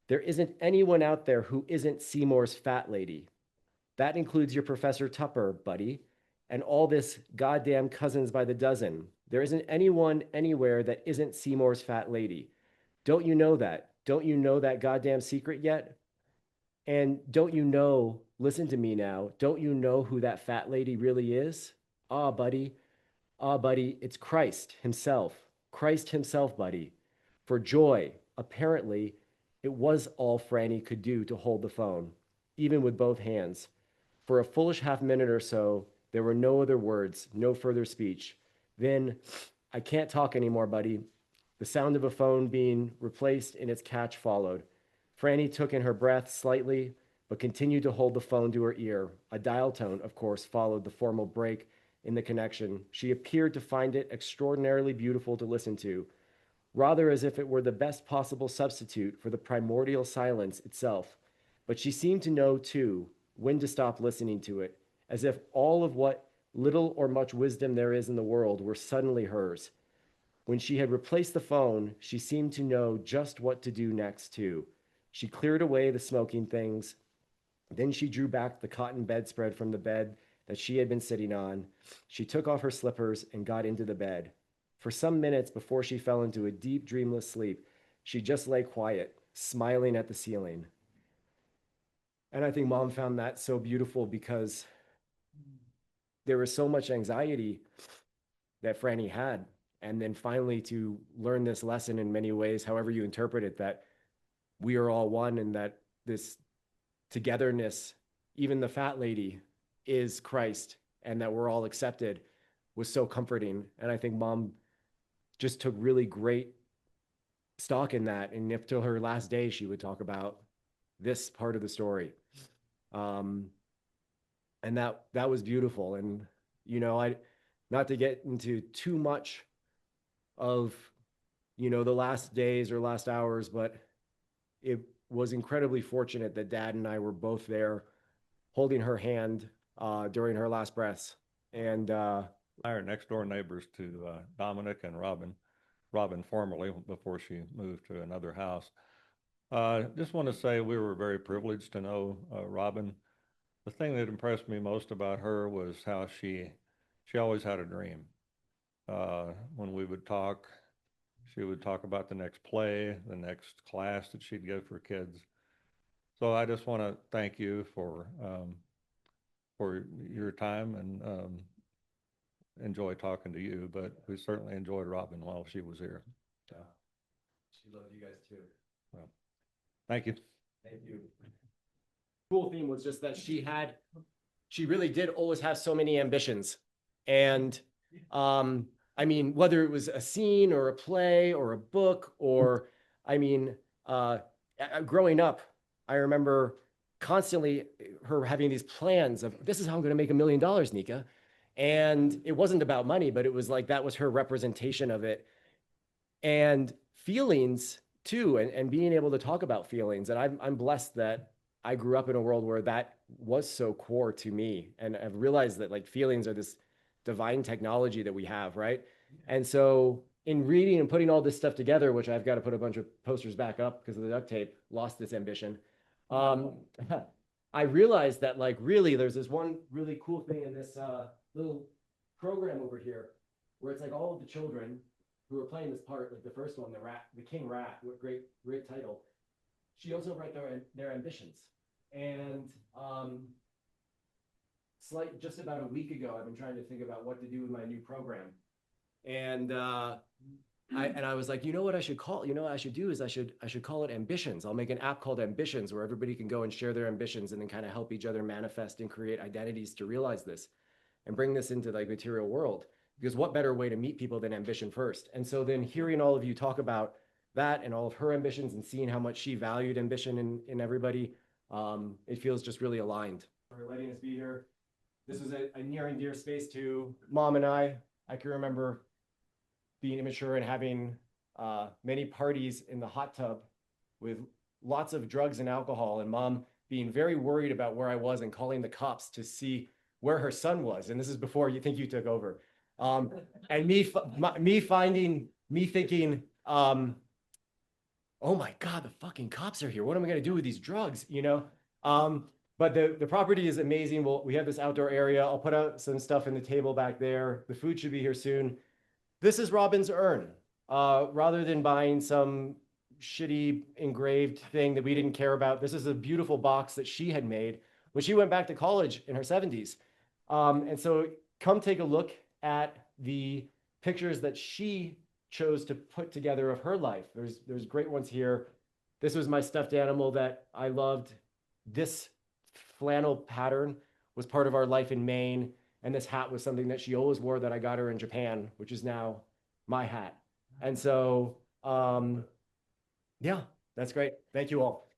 There isn't anyone out there who isn't Seymour's fat lady. That includes your Professor Tupper, buddy, and all this goddamn cousins by the dozen. There isn't anyone anywhere that isn't Seymour's fat lady. Don't you know that? Don't you know that goddamn secret yet? And don't you know, listen to me now, don't you know who that fat lady really is? Ah, buddy. Ah, buddy, it's Christ himself. Christ himself, buddy. For joy, apparently, it was all Franny could do to hold the phone, even with both hands. For a foolish half minute or so, there were no other words, no further speech. Then, I can't talk anymore, buddy. The sound of a phone being replaced in its catch followed. Franny took in her breath slightly, but continued to hold the phone to her ear. A dial tone, of course, followed the formal break in the connection. She appeared to find it extraordinarily beautiful to listen to, rather as if it were the best possible substitute for the primordial silence itself. But she seemed to know, too, when to stop listening to it, as if all of what little or much wisdom there is in the world were suddenly hers. When she had replaced the phone, she seemed to know just what to do next, too. She cleared away the smoking things. Then she drew back the cotton bedspread from the bed that she had been sitting on. She took off her slippers and got into the bed. For some minutes before she fell into a deep, dreamless sleep, she just lay quiet, smiling at the ceiling. And I think Mom found that so beautiful because there was so much anxiety that Franny had. And then finally to learn this lesson in many ways, however you interpret it, that we are all one and that this togetherness, even the fat lady, is Christ and that we're all accepted, was so comforting. And I think Mom just took really great stock in that. And if till her last day, she would talk about this part of the story. And that was beautiful. And, you know, not to get into too much of, you know, the last days or last hours, but it was incredibly fortunate that Dad and I were both there holding her hand during her last breaths. And I are next door neighbors to Dominic and Robin. Robin formerly, before she moved to another house. Just want to say we were very privileged to know Robin. The thing that impressed me most about her was how she always had a dream. When we would talk, she would talk about the next play, the next class that she'd give for kids. So I just want to thank you for your time and enjoy talking to you, but we certainly enjoyed Robin while she was here. So. She loved you guys too. Well, thank you. Thank you. Cool theme was just that she really did always have so many ambitions. And I mean, whether it was a scene or a play or a book or, I mean, growing up, I remember constantly her having these plans of this is how I'm going to make $1 million, Nika. And it wasn't about money, but it was like that was her representation of it. And feelings too, and being able to talk about feelings. And I'm blessed that I grew up in a world where that was so core to me. And I've realized that like feelings are this divine technology that we have, right? And so in reading and putting all this stuff together, which I've got to put a bunch of posters back up because of the duct tape, lost this ambition. I realized that like really there's this one really cool thing in this little program over here where it's like all of the children who are playing this part, like the first one, the King Rat, what great title. She also wrote their ambitions. And just about a week ago, I've been trying to think about what to do with my new program. And I was like, you know what I should call, you know what I should do is I should call it Ambitions. I'll make an app called Ambitions where everybody can go and share their ambitions and then kind of help each other manifest and create identities to realize this and bring this into like material world. Because what better way to meet people than ambition first? And so then hearing all of you talk about that and all of her ambitions and seeing how much she valued ambition in everybody, it feels just really aligned. For letting us be here. This was a near and dear space to Mom and I. I can remember being immature and having many parties in the hot tub with lots of drugs and alcohol, and Mom being very worried about where I was and calling the cops to see where her son was. And this is before you think you took over. And me thinking, oh my God, the fucking cops are here. What am I gonna do with these drugs? You know? But the property is amazing. We have this outdoor area. I'll put out some stuff in the table back there. The food should be here soon. This is Robin's urn. Rather than buying some shitty engraved thing that we didn't care about, this is a beautiful box that she had made when she went back to college in her 70s. And so come take a look at the pictures that she chose to put together of her life. There's great ones here. This was my stuffed animal that I loved. This flannel pattern was part of our life in Maine. And this hat was something that she always wore that I got her in Japan, which is now my hat. And so, yeah, that's great. Thank you all.